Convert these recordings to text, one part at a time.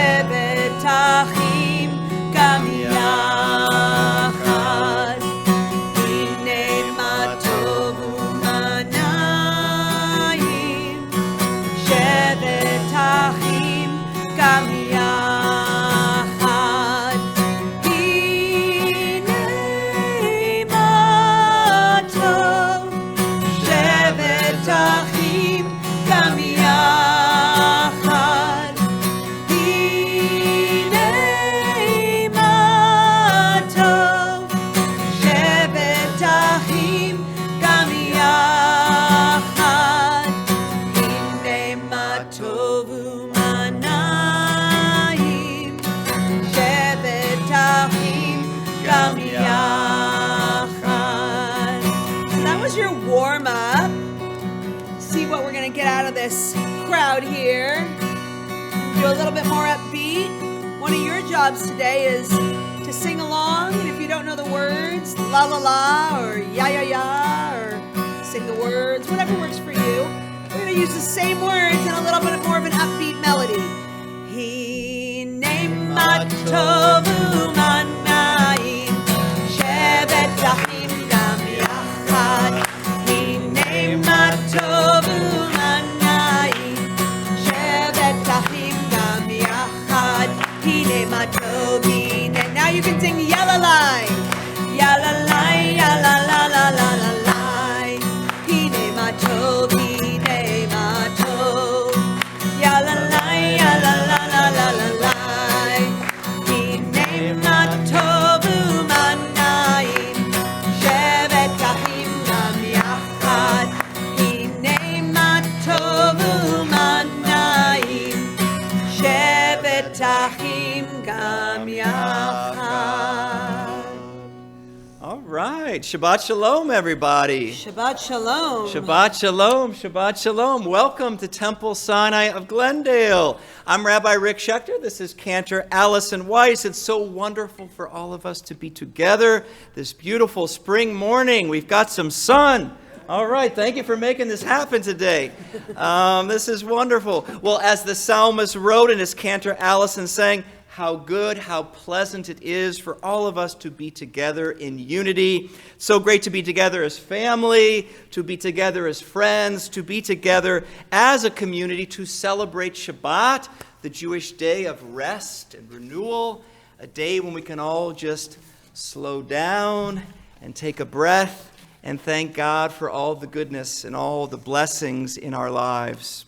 שבת אחים גם יחד. הנה מה טוב ומה נעים, שבת אחים גם יחד. הנה מה טוב, שבת אחים גם יחד. הנה מה טוב, שבת אחים גם יחד. הנה מה טוב ומה נעים, שבת אחים גם יחד. So that was your warm-up. See what we're going to get out of this crowd here. Do a little bit more upbeat. One of your jobs today is to sing along, and if you don't know the words, la la la or ya ya ya, or sing the words, whatever works for you. We're going to use the same words and a little bit more of an upbeat melody. Hine ma tovu ma naim, shevet achim gam yachad. Hine ma tovu ma naim, shevet achim gam yachad. Hine ma tov, hine. Now you can sing yalalai, yalalai, yalala la la la la. Hine ma tov, hine ma tov, yalalai, yalala la la la la. Hine ma tov ma naim, shevet achim gam yachad. Hine ma tov ma naim, shevet achim gam yachad. All right. Shabbat Shalom, everybody. Shabbat Shalom. Shabbat Shalom. Shabbat Shalom. Welcome to Temple Sinai of Glendale. I'm Rabbi Rick Schechter. This is Cantor Allison Weiss. It's so wonderful for all of us to be together this beautiful spring morning. We've got some sun. All right, thank you for making this happen today. This is wonderful. Well, as the psalmist wrote and as Cantor Allison sang, how good, how pleasant it is for all of us to be together in unity. So great to be together as family, to be together as friends, to be together as a community to celebrate Shabbat, the Jewish day of rest and renewal, a day when we can all just slow down and take a breath and thank God for all the goodness and all the blessings in our lives.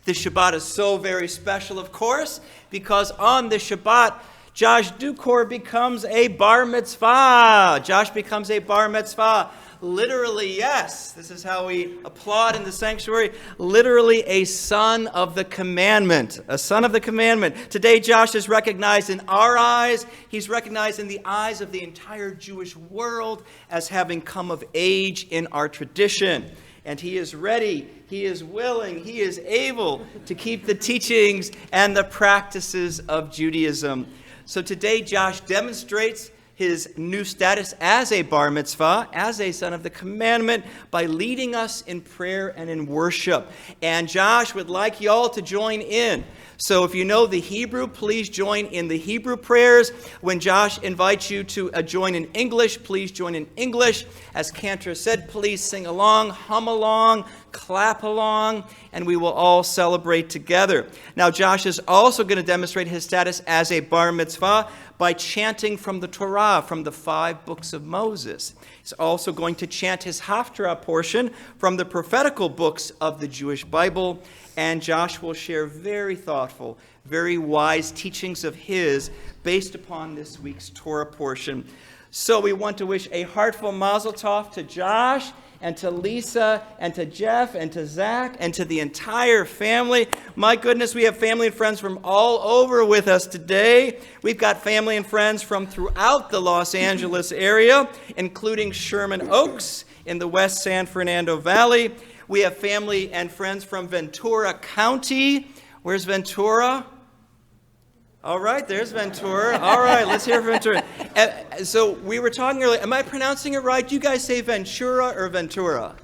This Shabbat is so very special, of course, because on this Shabbat, Josh Ducore becomes a bar mitzvah. Josh becomes a bar mitzvah. Literally, yes, this is how we applaud in the sanctuary. Literally a son of the commandment. A son of the commandment. Today, Josh is recognized in our eyes. He's recognized in the eyes of the entire Jewish world as having come of age in our tradition. And he is ready, he is willing, he is able to keep the teachings and the practices of Judaism. So today, Josh demonstrates his new status as a bar mitzvah, as a son of the commandment, by leading us in prayer and in worship. And Josh would like you all to join in. So if you know the Hebrew, please join in the Hebrew prayers. When Josh invites you to join in English, please join in English. As Cantor said, please sing along, hum along, clap along, and we will all celebrate together. Now, Josh is also going to demonstrate his status as a bar mitzvah by chanting from the Torah, from the 5 books of Moses. He's also going to chant his Haftarah portion from the prophetical books of the Jewish Bible. And Josh will share very thoughtful, very wise teachings of his based upon this week's Torah portion. So we want to wish a heartfelt mazel tov to Josh and to Lisa and to Jeff and to Zach and to the entire family. My goodness, we have family and friends from all over with us today. We've got family and friends from throughout the Los Angeles area, including Sherman Oaks in the West San Fernando Valley. We have family and friends from Ventura County. Where's Ventura? All right, there's Ventura. All right, let's hear from Ventura. So we were talking earlier. Am I pronouncing it right? Do you guys say Ventura or Ventura?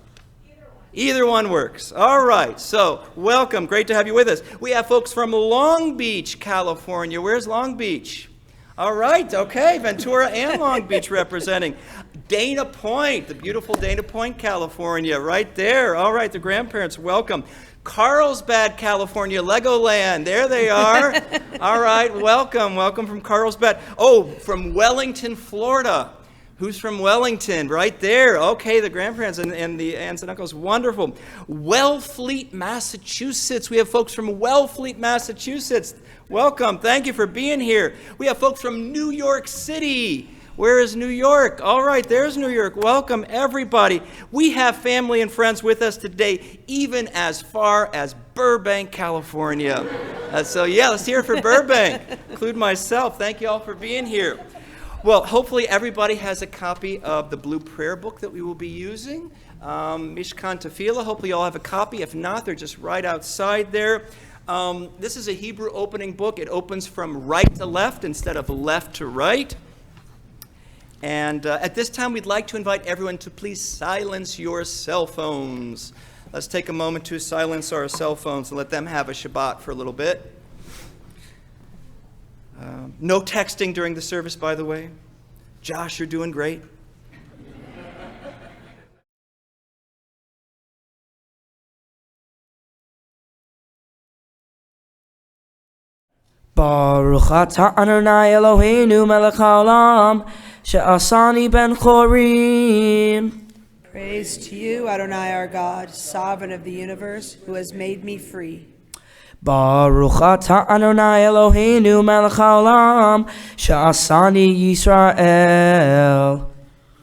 Either one works. All right, so welcome. Great to have you with us. We have folks from Long Beach, California. Where's Long Beach? All right, okay, Ventura and Long Beach representing. Dana Point, the beautiful Dana Point, California, right there. All right, the grandparents, welcome. Carlsbad, California, Legoland, there they are. All right, welcome from Carlsbad. Oh, from Wellington, Florida. Who's from Wellington? Right there. Okay, the grandparents and the aunts and uncles. Wonderful. Wellfleet, Massachusetts. We have folks from Wellfleet, Massachusetts. Welcome. Thank you for being here. We have folks from New York City. Where is New York? All right, there's New York. Welcome, everybody. We have family and friends with us today, even as far as Burbank, California. So, let's hear it for Burbank. Include myself. Thank you all for being here. Well, hopefully everybody has a copy of the Blue Prayer Book that we will be using. Mishkan Tefillah, hopefully you all have a copy. If not, they're just right outside there. This is a Hebrew opening book. It opens from right to left instead of left to right. And at this time, we'd like to invite everyone to please silence your cell phones. Let's take a moment to silence our cell phones and let them have a Shabbat for a little bit. No texting during the service, by the way. Josh, you're doing great. Baruch atah Adonai Eloheinu melech haolam she'asani ben chorim. Praise to you, Adonai our God, sovereign of the universe, who has made me free. Baruch atah Adonai Eloheinu melech haolam she'asani Yisrael.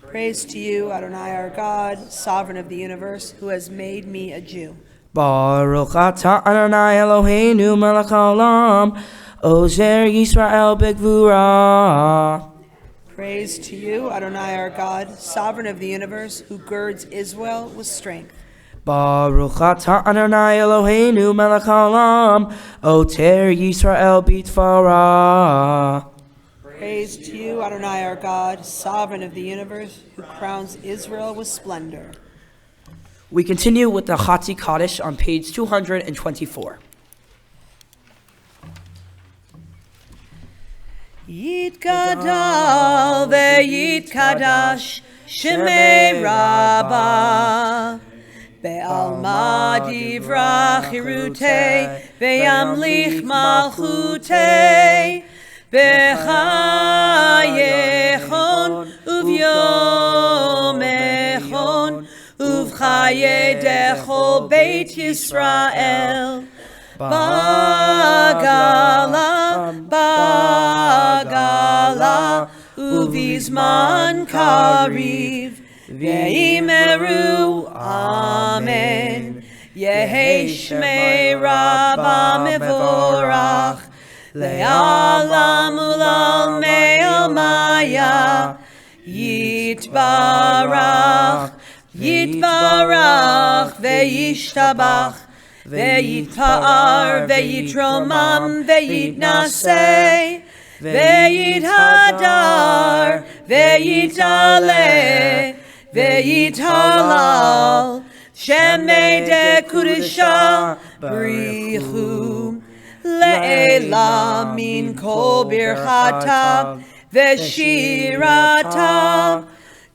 Praise to you, Adonai our God, sovereign of the universe, who has made me a Jew. Baruch atah Adonai Eloheinu melech haolam ozer Yisrael begvura. Praise to you, Adonai our God, sovereign of the universe, who girds Israel with strength. Baruch atah Adonai Eloheinu melech haolam oter Yisrael bitfara. Praise to you, Adonai our God, sovereign of the universe, who crowns Israel with splendor. We continue with the Chatzi Kaddish on page 224. Yitgadal ve'yitkadash shemei Rabbah be'alma divrach hirutei ve'yamlich malchutei be'chayechon uvyomechon uvchaye dechol Beit Yisrael Bagala uvizman kariv ve'imeru amen Yehi shmei Rabbah mevorach le'alam ulal me'el maya yitbarach ve'yishtabach ve'yitpa'ar, ve'yitromam, ve'yitnaseh, ve'yithadar, ve'yitaleh, ve'yithalal, shemei dekudesha brichu, le'ela min kol birchata, ve'shirata,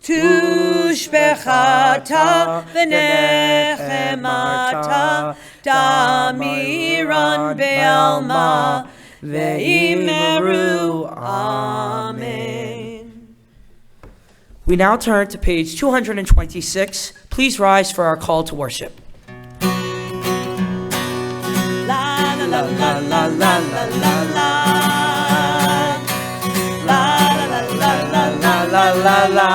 tushbechata, ve'nechemata, Damiran be'alma ve'imeru. Amen. We now turn to page 226. Please rise for our call to worship. La la la la la la la la la. La la la la la la la la.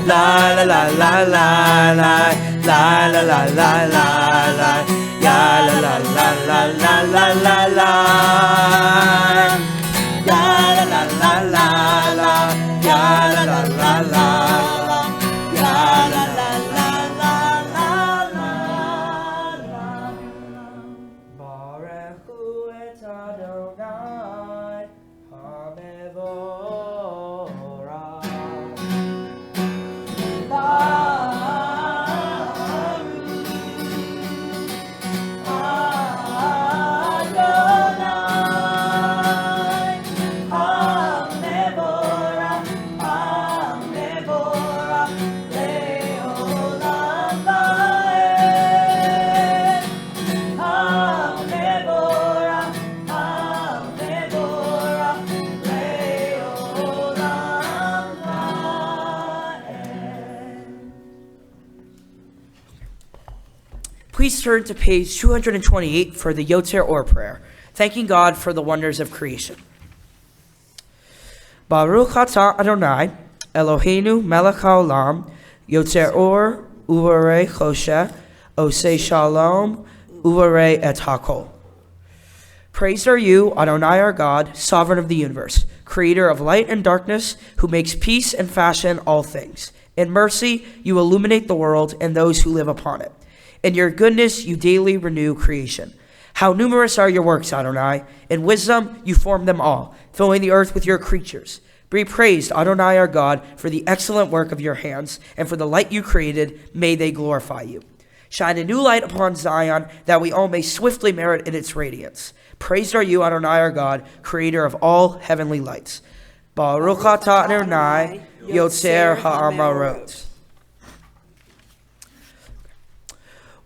La la la la la la. La la la la la la, ya la la la la la la la la, ya la la la la la, ya la la la la la, ya la la la la la la. Barechu et Adonai hamevorach. Please turn to page 228 for the Ducore prayer, thanking God for the wonders of creation. Baruch atah Adonai, Eloheinu melech haolam, Yotzer or uvarei chosheh, osei shalom, uvarei et hakol. Praised are you, Adonai our God, sovereign of the universe, creator of light and darkness, who makes peace and fashion all things. In mercy, you illuminate the world and those who live upon it. In your goodness, you daily renew creation. How numerous are your works, Adonai. In wisdom, you form them all, filling the earth with your creatures. Be praised, Adonai our God, for the excellent work of your hands, and for the light you created, may they glorify you. Shine a new light upon Zion, that we all may swiftly merit in its radiance. Praised are you, Adonai our God, creator of all heavenly lights. Baruch atah Adonai, Yotzer ha'amarot.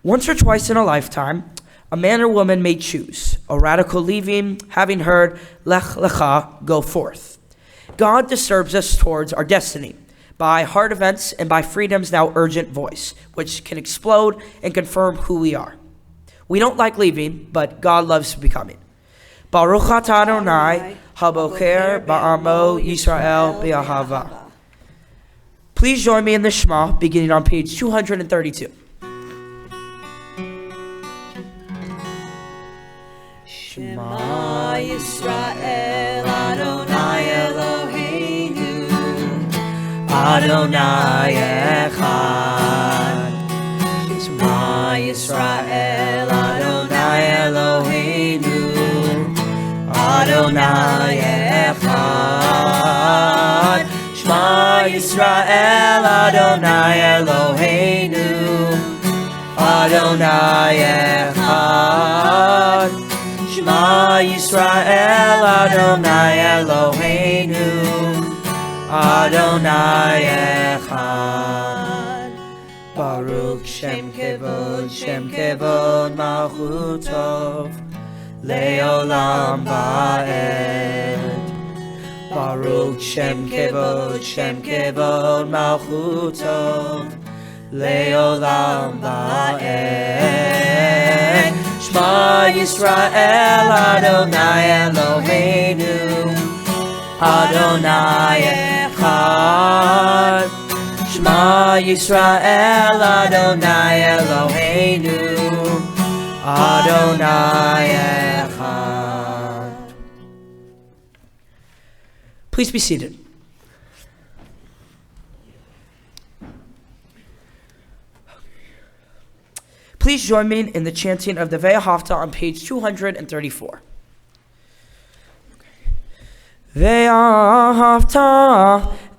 Once or twice in a lifetime, a man or woman may choose, a radical Levim, having heard Lech Lecha, go forth. God disturbs us towards our destiny by hard events and by freedom's now urgent voice, which can explode and confirm who we are. We don't like leaving, but God loves becoming. Baruch atah Adonai, habocher ba'amo Yisrael b'ahava. Please join me in the Shema, beginning on page 232. Shema Yisrael Adonai Eloheinu Adonai Echad. Shema Yisrael Adonai Eloheinu Adonai Echad. Shema Yisrael Adonai Eloheinu Adonai Echad. Shema Yisrael Adonai Eloheinu Adonai Echad. Baruch Shem Kevod Malchutov Leolam Va'ed. Baruch Shem Kevod Malchutov Leolam Va'ed. Shema Yisrael Adonai Eloheinu Adonai Echad. Shema Yisrael Adonai Eloheinu Adonai Echad. Please be seated. Please join me in the chanting of the Ve'ahavta on page 234. Ve'ahavta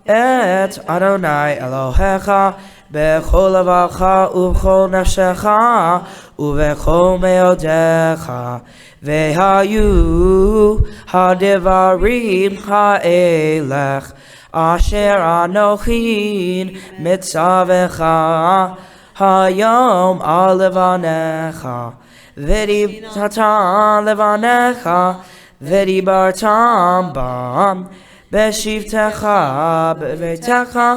et Adonai Elohecha bechol levacha ubechol nafshecha ubechol meodecha ve'hayu hadevarim ha'elech asher anochin mitzavecha Hayom al levanecha, v'dibartam levanecha, v'dibartam bam, b'shivtecha b'veitecha,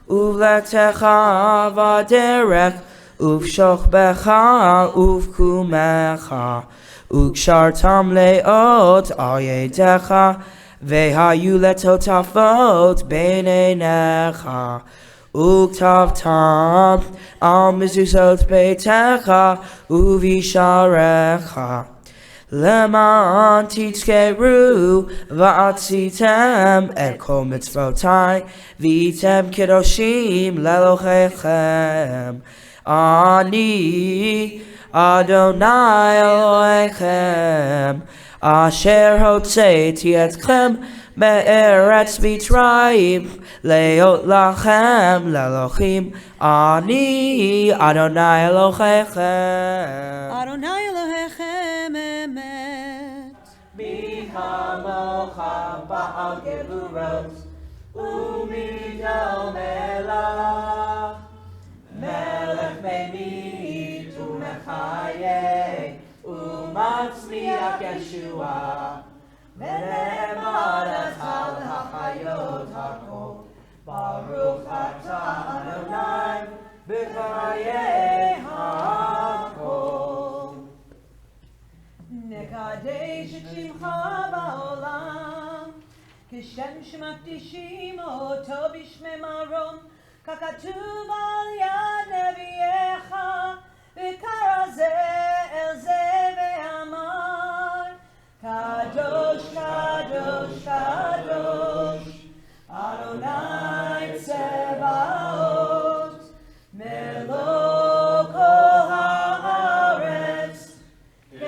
uv'lechtecha v'derech, uv'shochbecha uv'kumecha, u'kshartam leot al yedecha, v'hayu letotafot b'neinecha. Uktavtam al mezuzot beitecha uvisharecha leman titzkeru va'atzitem et kol mitzvotai v'item kedoshim lelohechem ani Adonai Elohechem asher hotzeiti etchem Me'eretz Mitzrayim leot lachem lelochim ani Adonai Elohechem Adonai Elohechem emet. Mi hamocha ba'al geburot u'midol melach melech me'mit u'mechayeh u'matzliach Yeshua Ve'ne'emad al ha'chayot ha'kol Baruch atah Adonai b'chayei ha'kol. לקדש את שמך בעולם, כשם שמקדישים אותו בשמי מרום, ככתוב על יד נביאך, וקרא זה אל זה ואמר, קדוש, קדוש, קדוש, אדוני צבאות, מלוא כל הארץ, כבודו.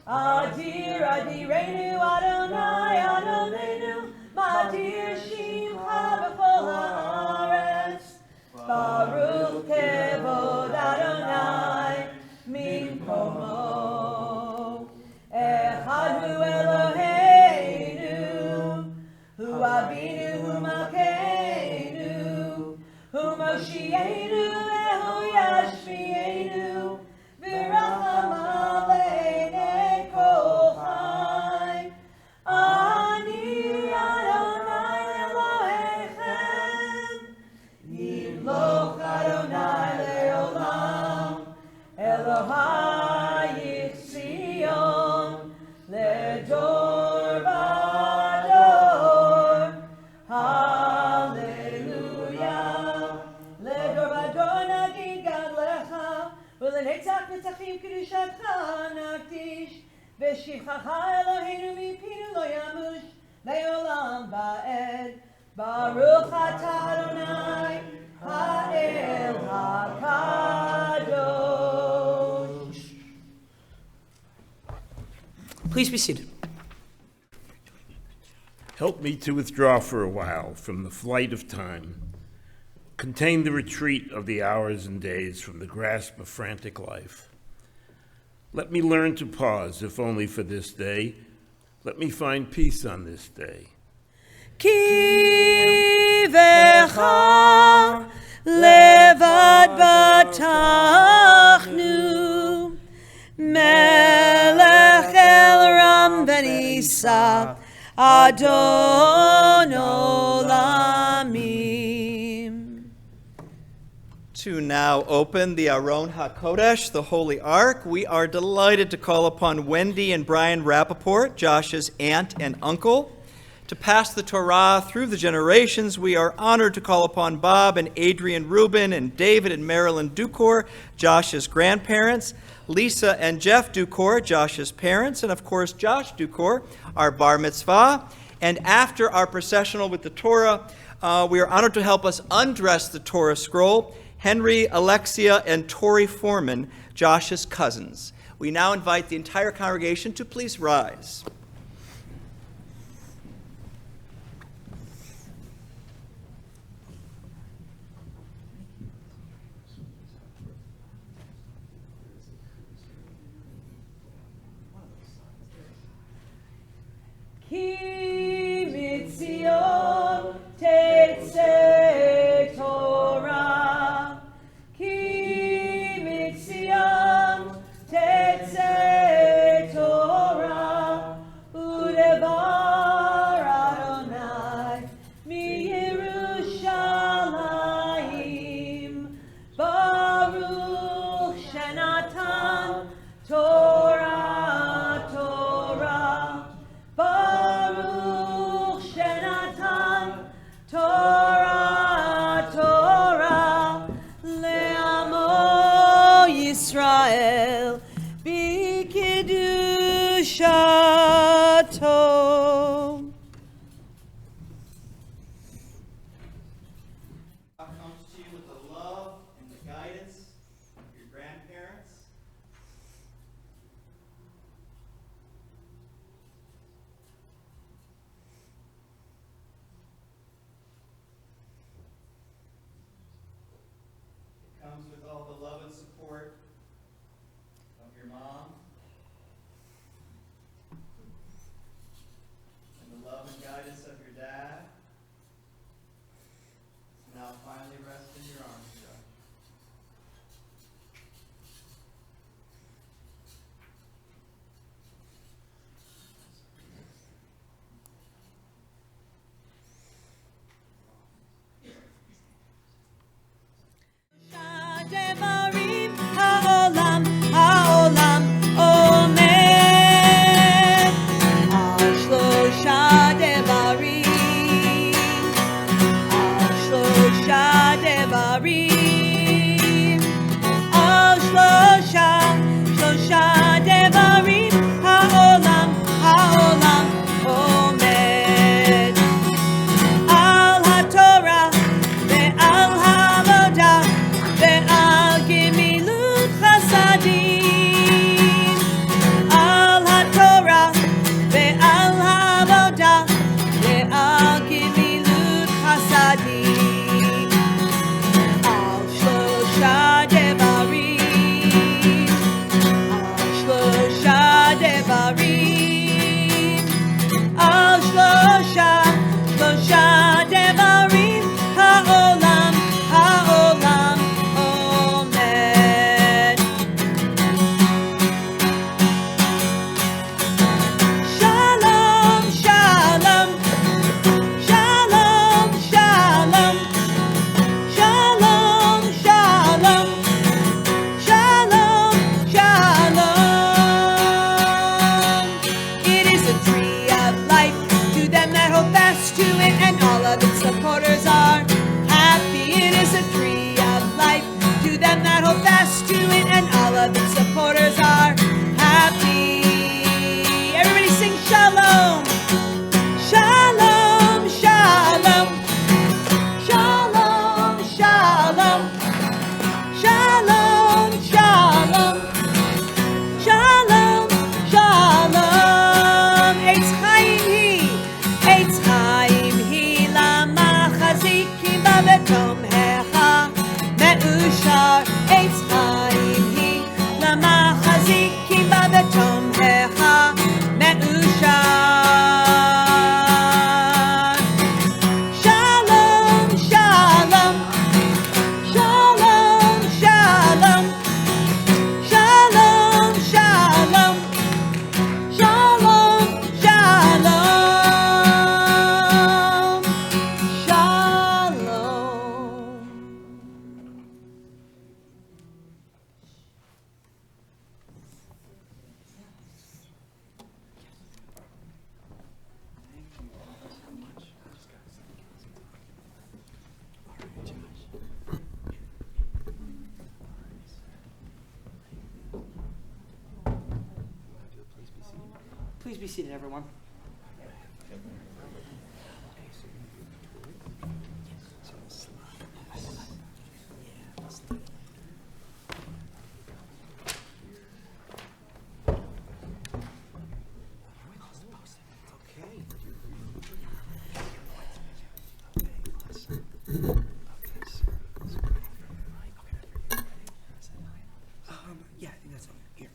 אדיר אדירנו, אדוני אדוננו, מאדיר שמך בכל הארץ, ברוך כבוד אדוני ממקומו. אחד הוא אלוהינו, הוא אבינו, הוא מלכנו, הוא מושיענו והוא ישפיענו, ורחמיו לעיני כל חי. אני אדוני אלוהיכם, ימלוך אדוני לעולם, אלוהי ציון לדור ודור. הללויה. לדור ודור נגיד גדלך, ולנצח נצחים קדושתך נקדיש, ושבחך אלוהינו מפינו לא ימוש לעולם ועד. ברוך אתה אדוני האל הקדוש. Please be seated. Help me to withdraw for a while from the flight of time, contain the retreat of the hours and days from the grasp of frantic life. Let me learn to pause, if only for this day. Let me find peace on this day. כי בך לבד בטחנו, מלך אל רם ונישא, אדון עולמים. To now open the Aron HaKodesh, the Holy Ark, we are delighted to call upon Wendy and Brian Rappaport, Josh's aunt and uncle. To pass the Torah through the generations, we are honored to call upon Bob and Adrian Rubin and David and Marilyn Ducore, Josh's grandparents, Lisa and Jeff Ducore, Josh's parents, and of course Josh Ducore, our bar mitzvah. And after our processional with the Torah, we are honored to help us undress the Torah scroll, Henry, Alexia, and Tori Foreman, Josh's cousins. We now invite the entire congregation to please rise. כי מציון תצא תורה, כי מציון תצא תורה, ודבר אדוני מירושלים, ברוך שנתן תורה תורה. Baruch Shenatan Torah Torah Le'amo Yisrael B'kedushato. Comes to you with the love and the guidance of your grandparents. Comes with all the love and support of your mom and the love and guidance of your dad. Now finally rest in your arms, Josh. Devarim haolam haolam Please be seated, everyone. Yeah, I think that's it. Here.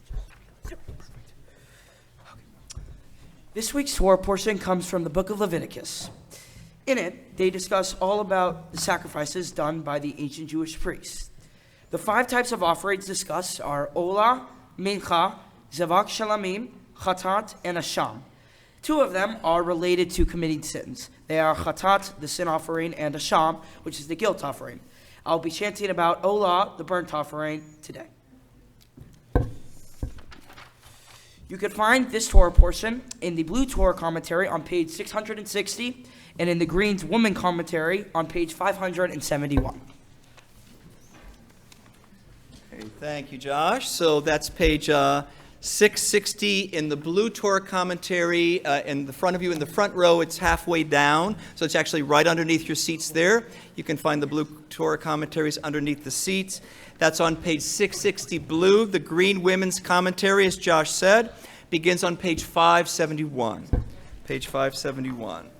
Yep, perfect. Okay. This week's Torah portion comes from the book of Leviticus. In it, they discuss all about the sacrifices done by the ancient Jewish priests. The 5 types of offerings discussed are Olah, Mincha, Zavak Shalamim, Chatat, and Asham. 2 of them are related to committing sins. They are Chatat, the sin offering, and Asham, which is the guilt offering. I'll be chanting about Olah, the burnt offering, today. You can find this Torah portion in the blue Torah commentary on page 660 and in the green's woman commentary on page 571. Okay, thank you, Josh. So that's page 660 in the blue Torah commentary. In the front of you, in the front row, it's halfway down. So it's actually right underneath your seats there. You can find the blue Torah commentaries underneath the seats. That's on page 660 blue. The green women's commentary, as Josh said, begins on page 571. Page 571.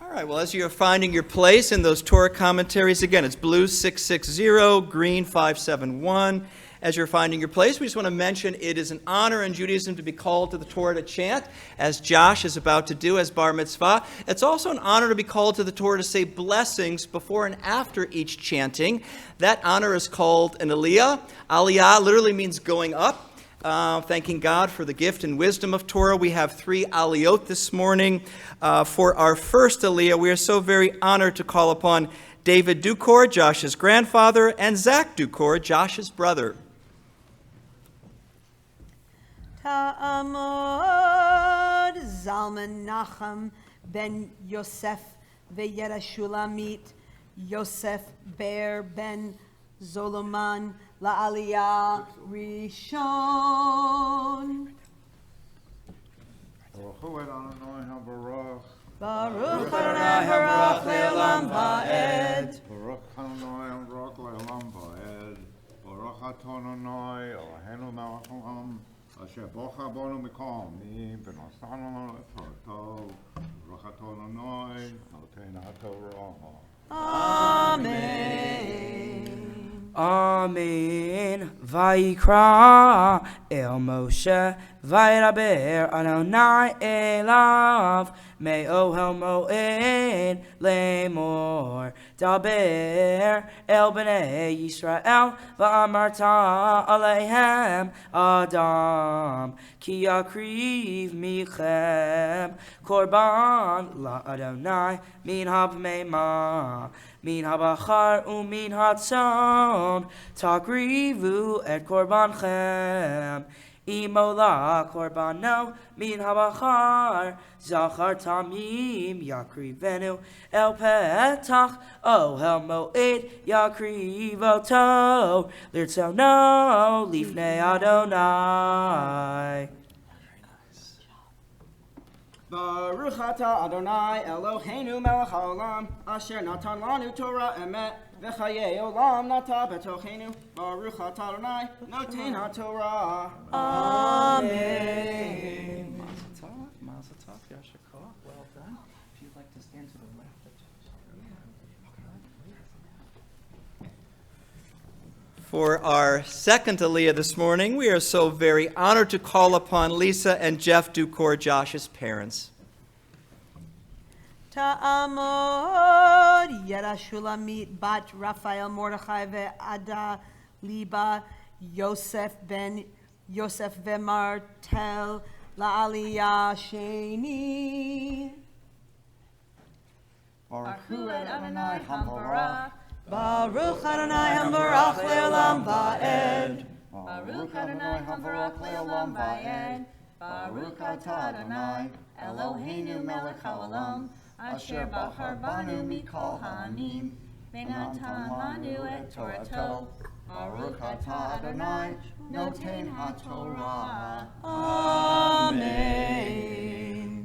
All right, well, as you're finding your place in those Torah commentaries, again, it's blue 660, green 571. As you're finding your place, we just want to mention it is an honor in Judaism to be called to the Torah to chant, as Josh is about to do as bar mitzvah. It's also an honor to be called to the Torah to say blessings before and after each chanting. That honor is called an aliyah. Aliyah literally means going up. Thanking God for the gift and wisdom of Torah. We have 3 aliyot this morning. For our first aliyah, we are so very honored to call upon David Ducore, Josh's grandfather, and Zach Ducore, Josh's brother. Ta'amod Zalman Nachum ben Yosef ve'Yerushalamit Yosef Ber ben Zoloman la'aliyah rishon. Baruch Adonai HaBarach. Baruch Adonai Barach le'olam va'ed. Baruch Adonai HaBarach le'olam va'ed. Baruch Adonai Eloheinu melech haolam. Asher bocha bonu mikol mi v'nosanu lanu et Torto. Baruch Adonai noten haTorah. Amen. Amen. Vayikra el Moshe vaydaber Adonai elav me'ohel moed lemor daber el bnei Yisrael va'amarta aleihem Adam ki yakriv michem korban la Adonai min havmeimah min habachar umin hatzon takrivu et korbanchem imola korbano min habachar zachar tamim yakrivenu el petach ohel moed yakrivoto lirtzono lifnei Adonai. Baruch atah Adonai Eloheinu melech haolam asher natan lanu Torah emet v'chayei olam nata betochenu. Baruch atah Adonai noten haTorah. Amen. Mazel tov, Yasher Koach, well done. If you'd like to stand to the left. For our second aliyah this morning, we are so very honored to call upon Lisa and Jeff Ducore, Josh's parents. Ta'amod Yerushalamit bat Raphael Mordechai ve'Ada Liba Yosef ben Yosef ve'Martel la'aliyah sheni. Baruch Adonai HaBarach. Baruch Adonai HaBarach le'olam va'ed. Baruch Adonai HaBarach le'olam va'ed. Baruch atah Adonai, Eloheinu melech haolam, asher bachar banu mikol ha'amim, v'natan lanu et Torato. Baruch atah Adonai, noten haTorah. Amen.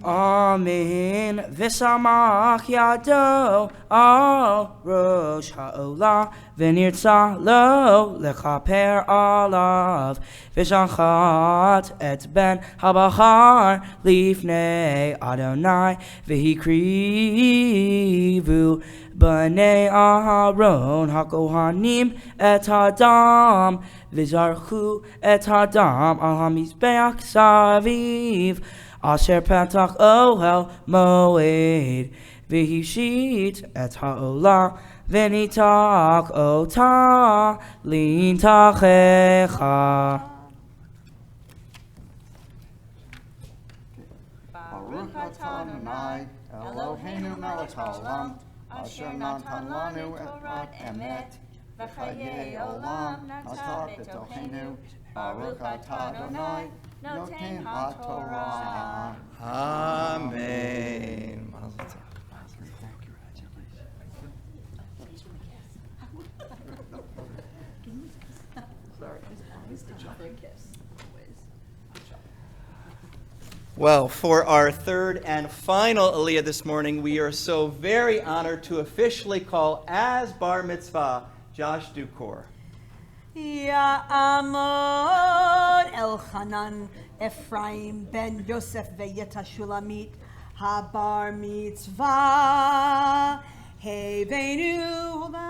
Amen. V'samach yado al rosh ha'olah v'nirtzah lo lechaper alav v'shachat et ben habachar lifnei Adonai v'hikrivu b'nei Aharon hakohanim et hadam v'zarchu et hadam al hamizbeach saviv Asher Patach Ohel Moed V'hishit et ha'olah V'nitach ota Lintachecha. Baruch atah Adonai, Eloheinu melech haolam, asher natan lanu Torat emet, v'chayei olam nata b'tochenu. Baruch atah Adonai, noten haTorah. Amen. Well, for our third and final Aliyah this morning, we are so very honored to officially call as Bar Mitzvah Josh Ducore. Ya'amod Elchanan Ephraim ben Yosef ve'yeta Shulamit habar mitzvah Heveinu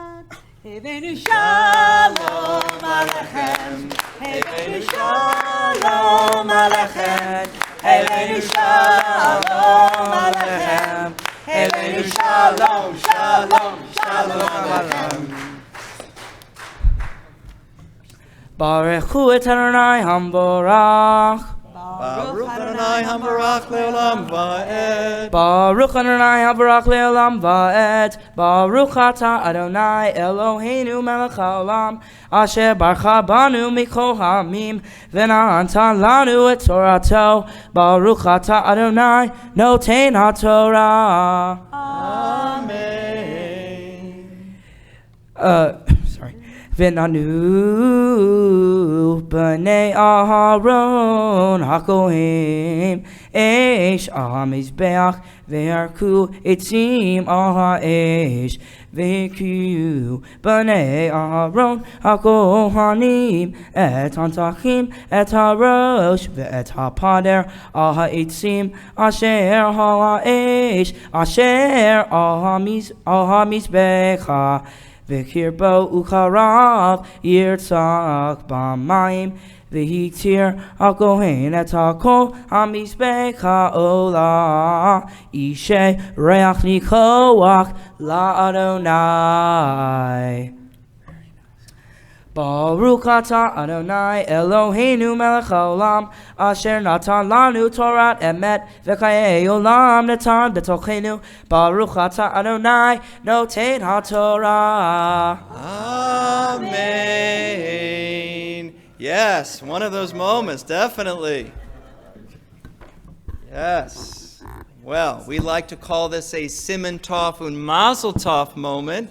shalom alechem Heveinu shalom alechem Heveinu shalom alechem Heveinu shalom shalom alechem. Baruchu et Adonai Hamborach. Baruch Adonai Hambarach Leolam Va'ed. Baruch Adonai Hamborach Leolam Va'ed. Baruch atah Adonai Eloheinu melech haolam, asher barcha banu mikol ha'amim, v'natan lanu et Torato. Baruch atah Adonai noten haTorah. Amen. Sorry. V'nanu b'nei Aharon hakohim eish al hamizbeach v'yarku etzim al ha'esh v'hikiu b'nei Aharon hakohanim et hantachim et harosh ve'et hapader al ha'etzim asher ha'esh asher al hamizbecha V'kirbo ukarav yirtzak b'mayim v'hiktir hakohen et hakol hamizbech ha'olah ishe reach nikoach la'adonai. Baruch atah Adonai Eloheinu melech haolam, asher natan lanu Torat emet v'chayei olam natan b'tochenu. Baruch atah Adonai noten haTorah. Amen. Yes, one of those moments, definitely. Yes. Well, we like to call this a Siman Tov und Mazel Tov moment.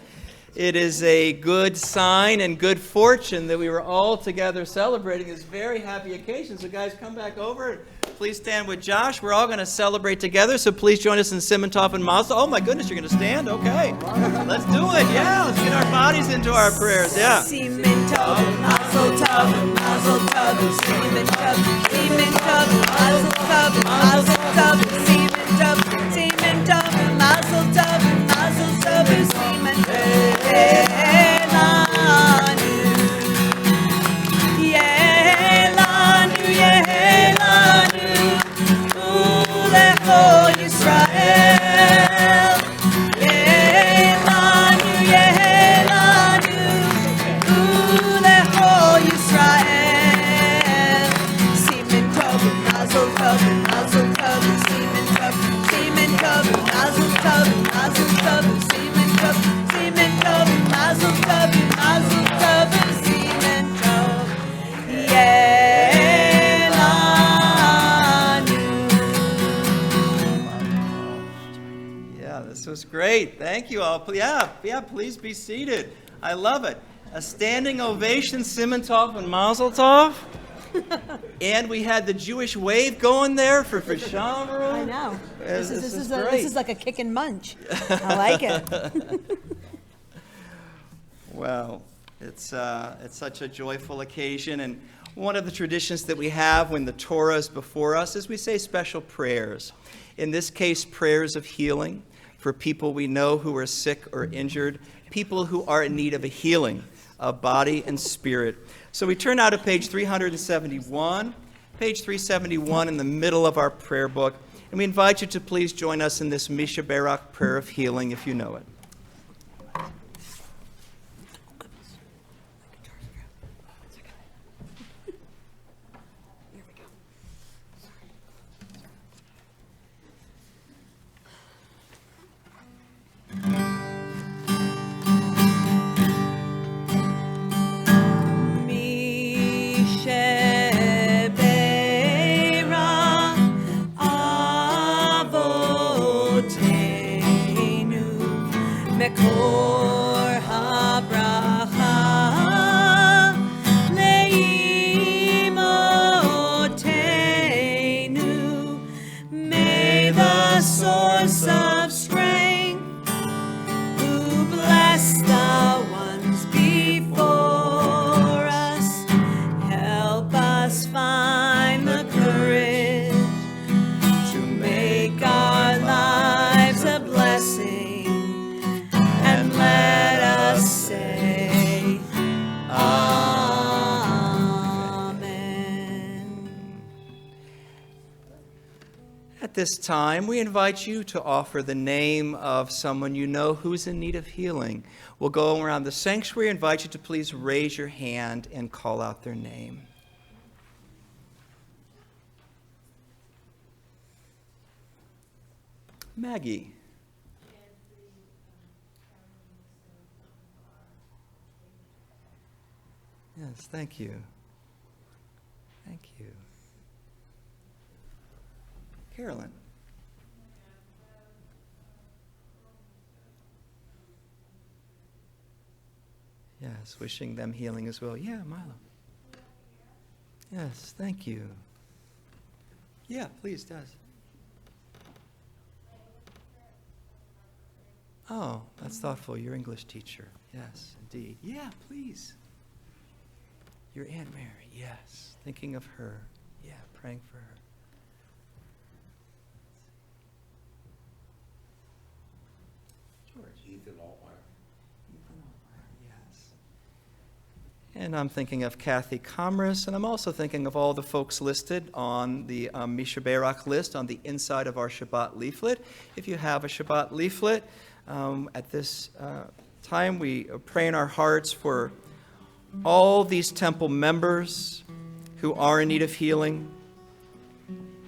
It is a good sign and good fortune that we were all together celebrating this very happy occasion. So guys, come back over. Please stand with Josh. We're all going to celebrate together, so please join us in Siman Tov and Mazel. Oh my goodness, you're going to stand? Okay. Let's do it. Yeah, let's get our bodies into our prayers. Yeah. Siman Tov, Mazel Tov, Mazel Tov, Siman Tov, Siman Tov, Mazel Tov, Mazel Tov, Siman Tov, Siman Tov, Mazel Tov, Mazel Tov, Siman Tov. Yehelanu, Yehelanu, Ulecho Yisrael. Yehelanu, Yehelanu, Ulecho Yisrael. Siman Tov, Mazel Tov, Mazel Tov, Siman Tov, Siman Tov, Mazel Tov, Mazel Tov, Siman Tov, Siman Tov, Mazel Tov, Mazel Tov, Siman Tov. Yehelanu. This was great. Thank you all. Yeah, please be seated. I love it. A standing ovation, Simmentov and Mazel Tov. And we had the Jewish wave going there for Shamru. I know. This is great. like a kick and munch. I like it. Well, it's such a joyful occasion, and one of the traditions that we have when the Torah is before us is we say special prayers. In this case, prayers of healing for people we know who are sick or injured, people who are in need of a healing of body and spirit. So we turn now to page 371, page 371 in the middle of our prayer book, and we invite you to please join us in this Misha Barak prayer of healing if you know it. Mekor habracha leimotenu. May the source of strength, who bless the ones before us, help us find the courage to make our lives a blessing. Let us say, Amen. At this time, we invite you to offer the name of someone you know who's in need of healing. We'll go around the sanctuary, invite you to please raise your hand and call out their name. Maggie. Yes, thank you. Thank you. Carolyn. Yes, wishing them healing as well. Yeah, Milo. Yes, thank you. Yeah, please, does. Oh, that's thoughtful. Your English teacher. Yes, indeed. Yeah, please. Your Aunt Mary, yes. Thinking of her. Yeah, praying for her. George. Ethan Altmeyer. Yes. And I'm thinking of Kathy Commerce, and I'm also thinking of all the folks listed on the Misha Barak list on the inside of our Shabbat leaflet. If you have a Shabbat leaflet, at this time we pray in our hearts for all these temple members who are in need of healing.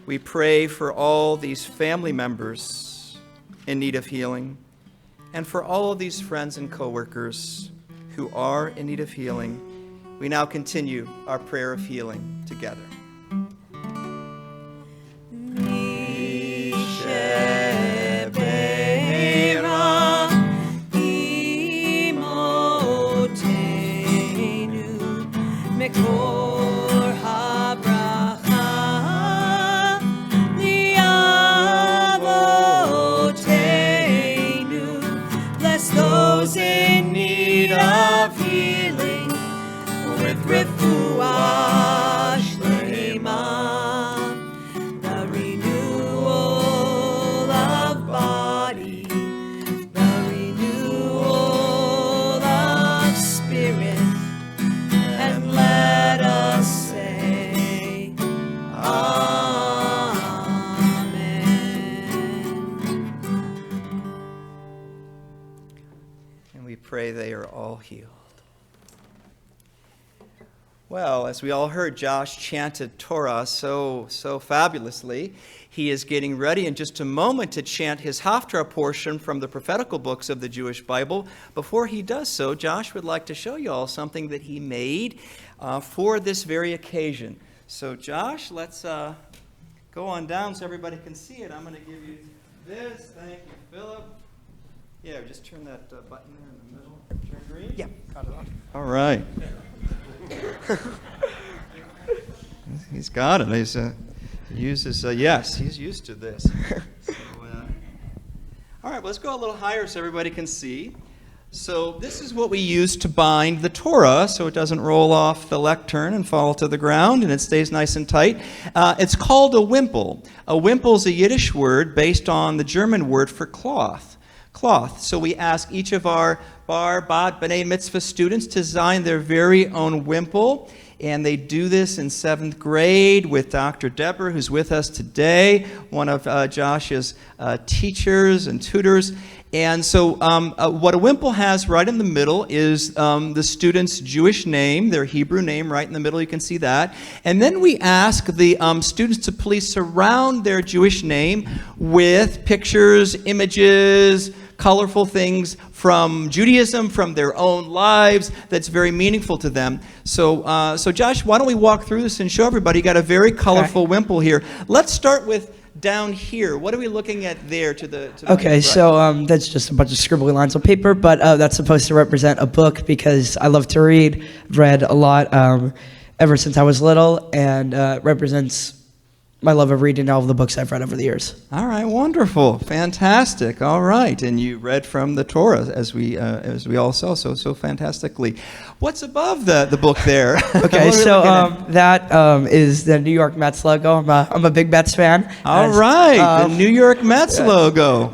We pray for all these family members in need of healing, and for all of these friends and coworkers who are in need of healing. We now continue our prayer of healing together. Mekor habracha li'avotenu. Bless those in need of healing with refuah shlema, the renewal of body, the renewal of spirit. And let us say, Amen. And we pray they are all healed. Well, as we all heard, Josh chanted Torah so fabulously. He is getting ready in just a moment to chant his Haftarah portion from the prophetical books of the Jewish Bible. Before he does so, Josh would like to show you all something that he made for this very occasion. So, Josh, let's go on down so everybody can see it. I'm going to give you this. Thank you, Philip. Yeah, just turn that button there in the middle. Turn green. Yeah, got it on. All right. He's got it. He uses, yes, he's used to this. So, all right, well, let's go a little higher so everybody can see. So this is what we use to bind the Torah so it doesn't roll off the lectern and fall to the ground and it stays nice and tight. It's called a wimple. A wimple is a Yiddish word based on the German word for cloth. So we ask each of our bar, bat, b'nai mitzvah students to design their very own wimple. And they do this in 7th grade with Dr. Deborah, who's with us today, one of Josh's teachers and tutors. And so what a wimple has right in the middle is the student's Jewish name, their Hebrew name right in the middle, you can see that. And then we ask the students to please surround their Jewish name with pictures, images, colorful things from Judaism, from their own lives, that's very meaningful to them. So, Josh, why don't we walk through this and show everybody? You got a very colorful wimple here. Let's start with down here. What are we looking at there to the Okay, right? so that's just a bunch of scribbly lines on paper, but that's supposed to represent a book because I love to read. I've read a lot ever since I was little, and represents my love of reading all of the books I've read over the years. All right, wonderful, fantastic. All right, and you read from the Torah as we all saw so fantastically. What's above the book there? Okay, so that is the New York Mets logo. I'm a big Mets fan. All right, the New York Mets logo.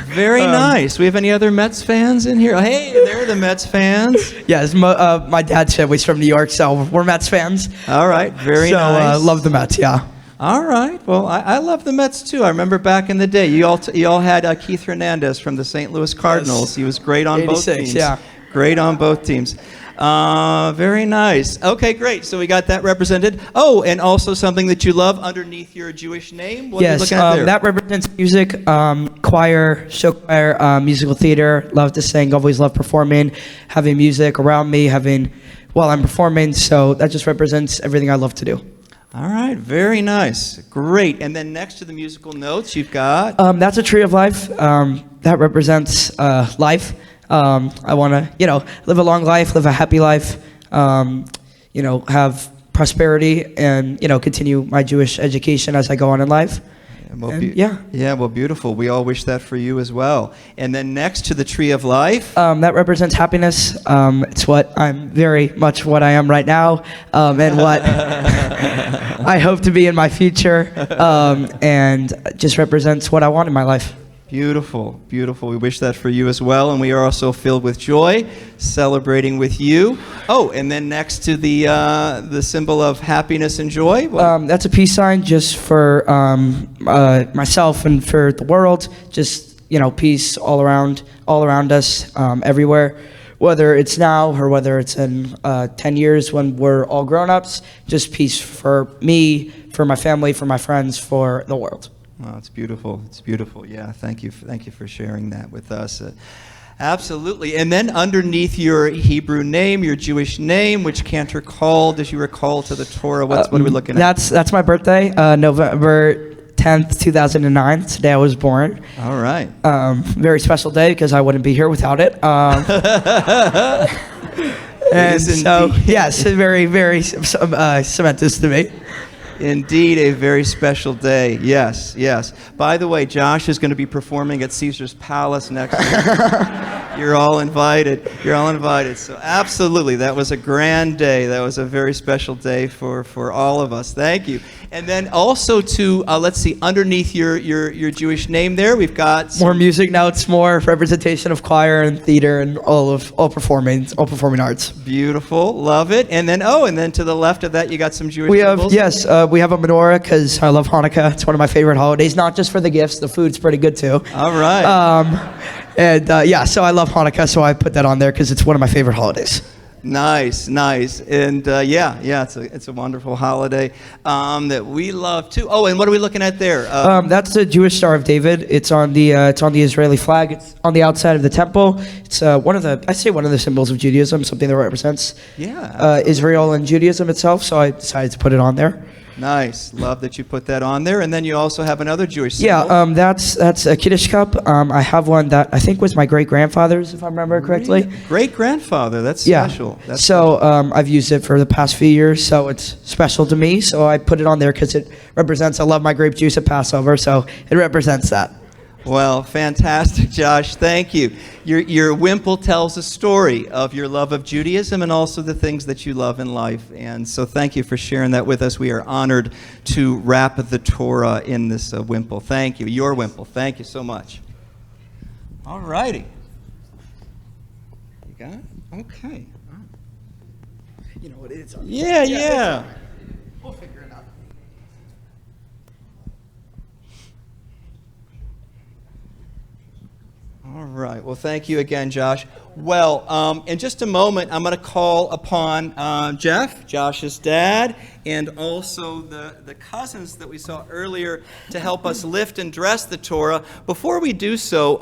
Very nice. We have any other Mets fans in here? Hey, there are the Mets fans. Yes, my dad's family's from New York, so we're Mets fans. All right, very nice. So love the Mets, yeah. All right. Well, I love the Mets too. I remember back in the day, you all had Keith Hernandez from the St. Louis Cardinals. Yes. He was great on both 86, teams. yeah. Great on both teams. Very nice. Okay, great. So we got that represented. Oh, and also something that you love underneath your Jewish name. What are you Yes, looking at there? that represents music, choir, show choir, musical theater. Love to sing. Always love performing. Having music around me, while I'm performing. So that just represents everything I love to do. All right, very nice. Great. And then next to the musical notes, you've got... That's a tree of life. That represents life. I want to, live a long life, live a happy life, have prosperity and, continue my Jewish education as I go on in life. Yeah, well, beautiful. We all wish that for you as well. And then next to the tree of life... that represents happiness. It's I'm very much what I am right now, and what I hope to be in my future, and just represents what I want in my life. Beautiful, beautiful. We wish that for you as well, and we are also filled with joy, celebrating with you. Oh, and then next to the symbol of happiness and joy. That's a peace sign, just for myself and for the world. Just peace all around us, everywhere. Whether it's now or whether it's in 10 years when we're all grown-ups, just peace for me, for my family, for my friends, for the world. Oh, it's beautiful. It's beautiful. Yeah, thank you for sharing that with us. Absolutely. And then underneath your Hebrew name, your Jewish name, which Cantor called, as you recall, to the Torah, what are we looking at? That's my birthday, November 10th, 2009. Today I was born. All right. Very special day because I wouldn't be here without it. And so, yes, very, very momentous to me. Indeed, a very special day. Yes, yes. By the way, Josh is going to be performing at Caesar's Palace next year. You're all invited. You're all invited. So absolutely, that was a grand day. That was a very special day for all of us. Thank you. And then also to, let's see, underneath your Jewish name there, we've got more music notes, more representation of choir and theater and all performing arts. Beautiful. Love it. And then, to the left of that, you got some Jewish symbols? We have a menorah because I love Hanukkah. It's one of my favorite holidays, not just for the gifts. The food's pretty good, too. All right. So I love Hanukkah, so I put that on there because it's one of my favorite holidays. Nice. And it's a wonderful holiday that we love too. Oh, and what are we looking at there? That's the Jewish Star of David. It's on the Israeli flag. It's on the outside of the temple. It's one of the symbols of Judaism, something that represents Israel and Judaism itself. So I decided to put it on there. Nice. Love that you put that on there. And then you also have another Jewish symbol. Yeah, that's a Kiddush cup. I have one that I think was my great-grandfather's, if I remember correctly. Great-grandfather. That's Yeah. special. That's So I've used it for the past few years, so it's special to me. So I put it on there because it represents, I love my grape juice at Passover, so it represents that. Well, fantastic, Josh. Thank you. Your wimple tells a story of your love of Judaism and also the things that you love in life. And so thank you for sharing that with us. We are honored to wrap the Torah in this wimple. Thank you. Your wimple. Thank you so much. All righty. You got it? Okay. You know what it is. Yeah. We'll figure it out. All right. Well, thank you again, Josh. Well, in just a moment, I'm going to call upon Jeff, Josh's dad, and also the cousins that we saw earlier to help us lift and dress the Torah. Before we do so,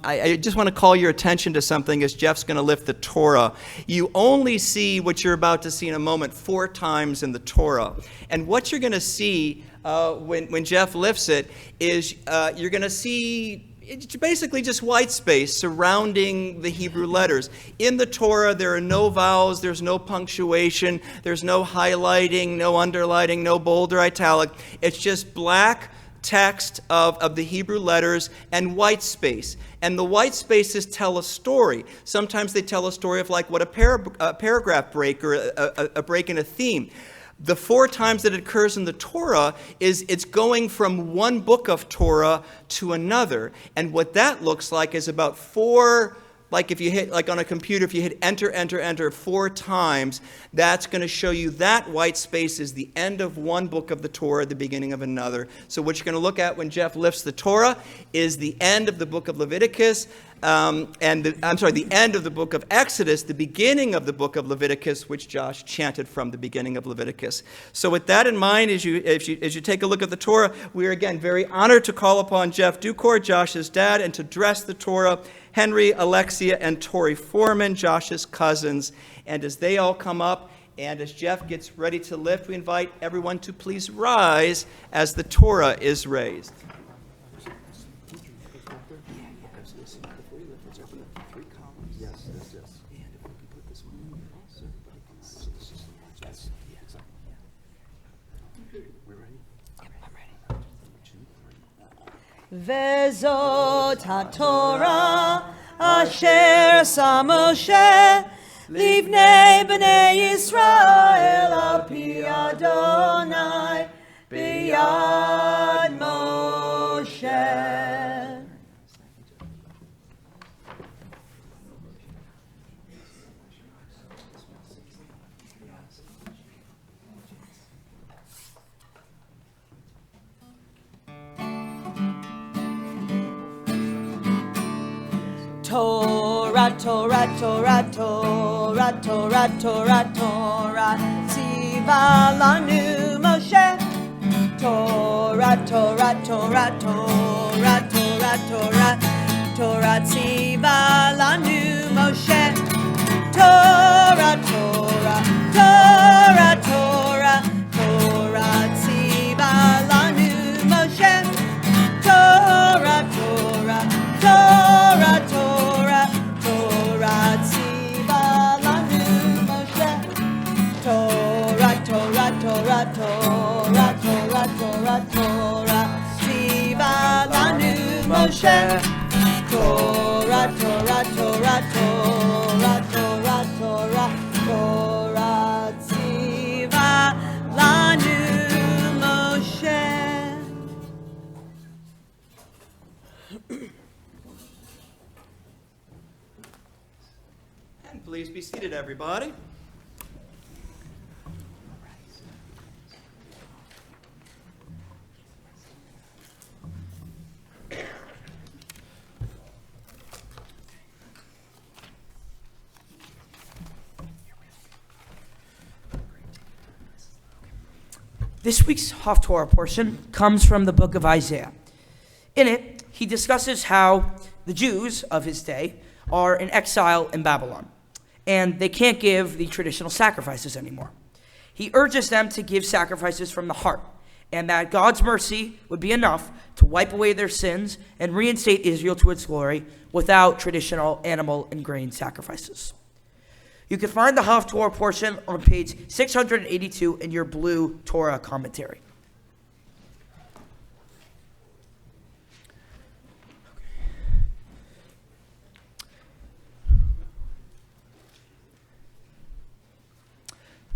I just want to call your attention to something as Jeff's going to lift the Torah. You only see what you're about to see in a moment 4 times in the Torah. And what you're going to see when Jeff lifts it is you're going to see it's basically just white space surrounding the Hebrew letters. In the Torah, there are no vowels, there's no punctuation, there's no highlighting, no underlining, no bold or italic. It's just black text of the Hebrew letters and white space. And the white spaces tell a story. Sometimes they tell a story of like what a paragraph break or a break in a theme. The 4 times that it occurs in the Torah is it's going from one book of Torah to another. And what that looks like is about 4, like if you hit, like on a computer, if you hit enter, enter, enter 4 times, that's going to show you that white space is the end of one book of the Torah, the beginning of another. So what you're going to look at when Jeff lifts the Torah is the end of the book of Leviticus, the end of the book of Exodus, the beginning of the book of Leviticus, which Josh chanted from the beginning of Leviticus. So with that in mind, as you take a look at the Torah, we are again very honored to call upon Jeff Ducore, Josh's dad, and to dress the Torah, Henry, Alexia, and Tori Foreman, Josh's cousins. And as they all come up, and as Jeff gets ready to lift, we invite everyone to please rise as the Torah is raised. Vezot HaTorah asher sa Moshe livnei bnei Yisrael al pi Adonai biyad Moshe. Torah, Torah, Torah, Torah, Torah, Torah, Torah, Tziva lanu Moshe. Torah, Torah, Torah, Torah, Torah, Torah, Torah, Tziva lanu Moshe. Torah, Torah, Torah, Torah, Torah, Tziva lanu Moshe. Torah, Torah, Torah, Torah, Torah, Tziva lanu Moshe. Torah, Torah, Torah, Torah, Torah, Torah, Torah, Tziva lanu Moshe. Torah, Torah, Torah, Torah, Torah, Torah, Torah, Tziva lanu Moshe. And please be seated, everybody. This week's Haftorah portion comes from the book of Isaiah. In it, he discusses how the Jews of his day are in exile in Babylon, and they can't give the traditional sacrifices anymore. He urges them to give sacrifices from the heart, and that God's mercy would be enough to wipe away their sins and reinstate Israel to its glory without traditional animal and grain sacrifices. You can find the Haftorah portion on page 682 in your blue Torah commentary.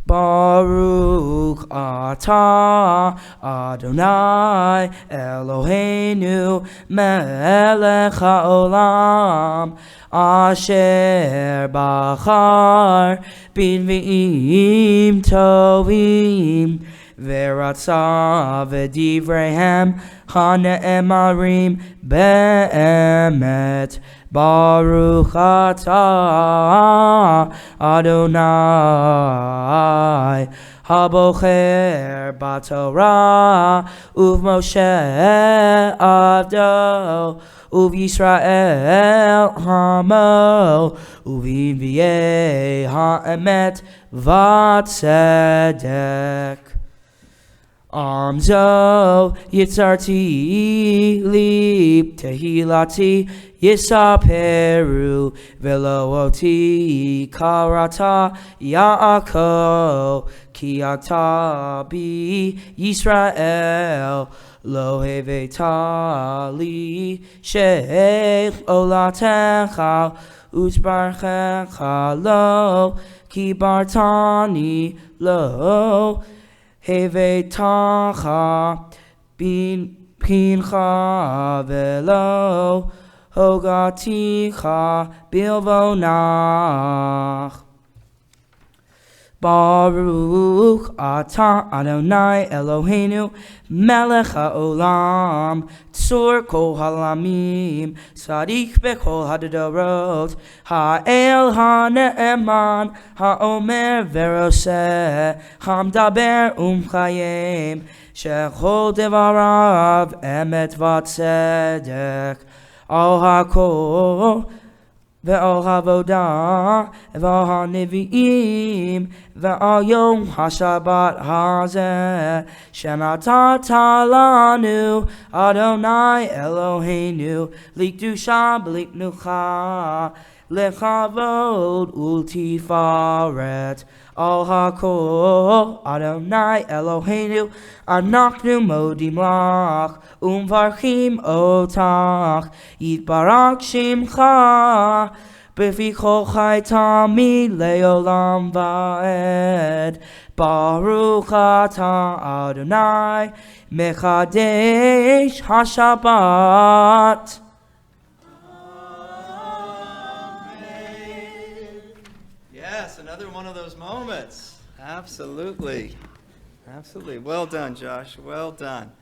Baruch atah Adonai Eloheinu melech haolam asher bachar b'nvi'im tovim v'ratza v'divreihem hane'emarim be'emet. Baruch atah Adonai habocher b'Torah uv'Moshe avdo uv'Yisrael hamo uv'invi'ei ha'emet v'tzedek. Amzo yitzarti li tehilati yisaperu velooti karata yaakov kiata bi Yisrael lo heveta li sheikh olatecha uzbarchecha lo kibartani lo Hevetacha pincha velo hogaticha bilvonach. Baruch atah Adonai Eloheinu melech haolam tzur kol halamim tzaddik bekol hadorot ha'el ha'ne'eman ha'omer veroseh hamdaber umchayim shechol devarav emet v'tzedek al hakol ve'al havodah ve'al ha'nevi'im ve'al yom ha'shabbat hazeh shenatata lanu Adonai Eloheinu likdusha b'liknucha lechavod ultifaret al hakol Adonai Eloheinu anachnu modim lach umvarchim otach yitbarak shimcha b'fi kol chai tamid leolam va'ed. Baruch atah Adonai mechadesh hashabbat. Yes, another one of those moments. Absolutely. Absolutely. Well done, Josh. Well done.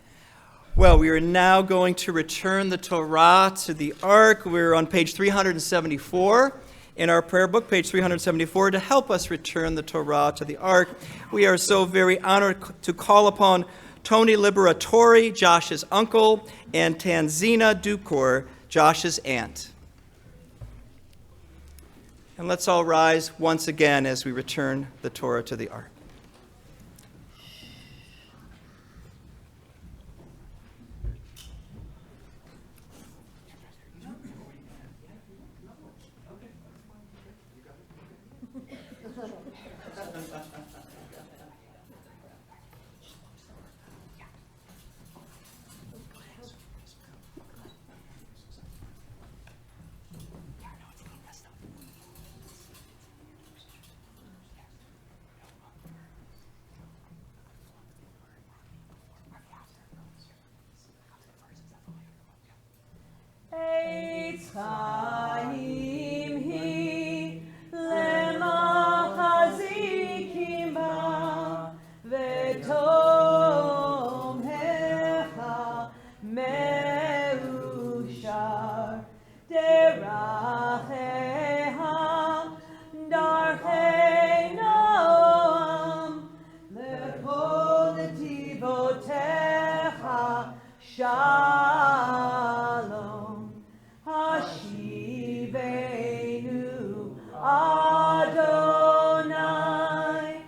Well, we are now going to return the Torah to the Ark. We're on page 374 in our prayer book, page 374, to help us return the Torah to the Ark. We are so very honored to call upon Tony Liberatori, Josh's uncle, and Tanzina Ducore, Josh's aunt. And let's all rise once again as we return the Torah to the Ark. Adonai,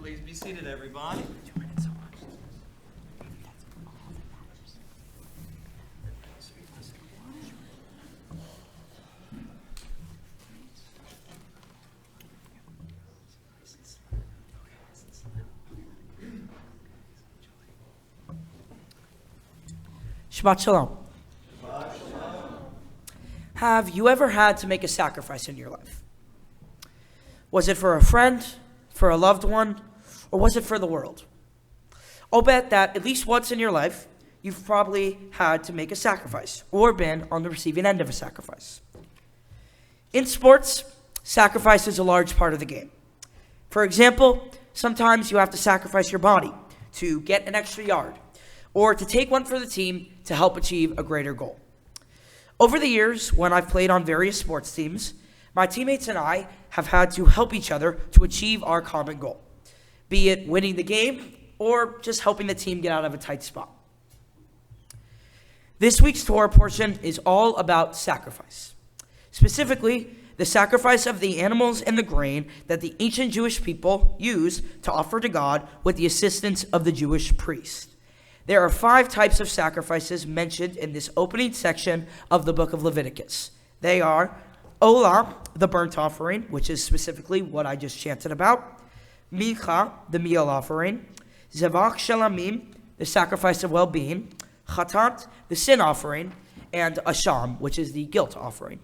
Please be seated, everybody. Shabbat Shalom. Have you ever had to make a sacrifice in your life? Was it for a friend, for a loved one, or was it for the world? I'll bet that at least once in your life, you've probably had to make a sacrifice or been on the receiving end of a sacrifice. In sports, sacrifice is a large part of the game. For example, sometimes you have to sacrifice your body to get an extra yard or to take one for the team to help achieve a greater goal. Over the years, when I've played on various sports teams, my teammates and I have had to help each other to achieve our common goal, be it winning the game or just helping the team get out of a tight spot. This week's Torah portion is all about sacrifice. Specifically, the sacrifice of the animals and the grain that the ancient Jewish people used to offer to God with the assistance of the Jewish priest. There are 5 types of sacrifices mentioned in this opening section of the book of Leviticus. They are Olah, the burnt offering, which is specifically what I just chanted about, Mincha, the meal offering, Zevach Shalamim, the sacrifice of well-being, Chatat, the sin offering, and Asham, which is the guilt offering.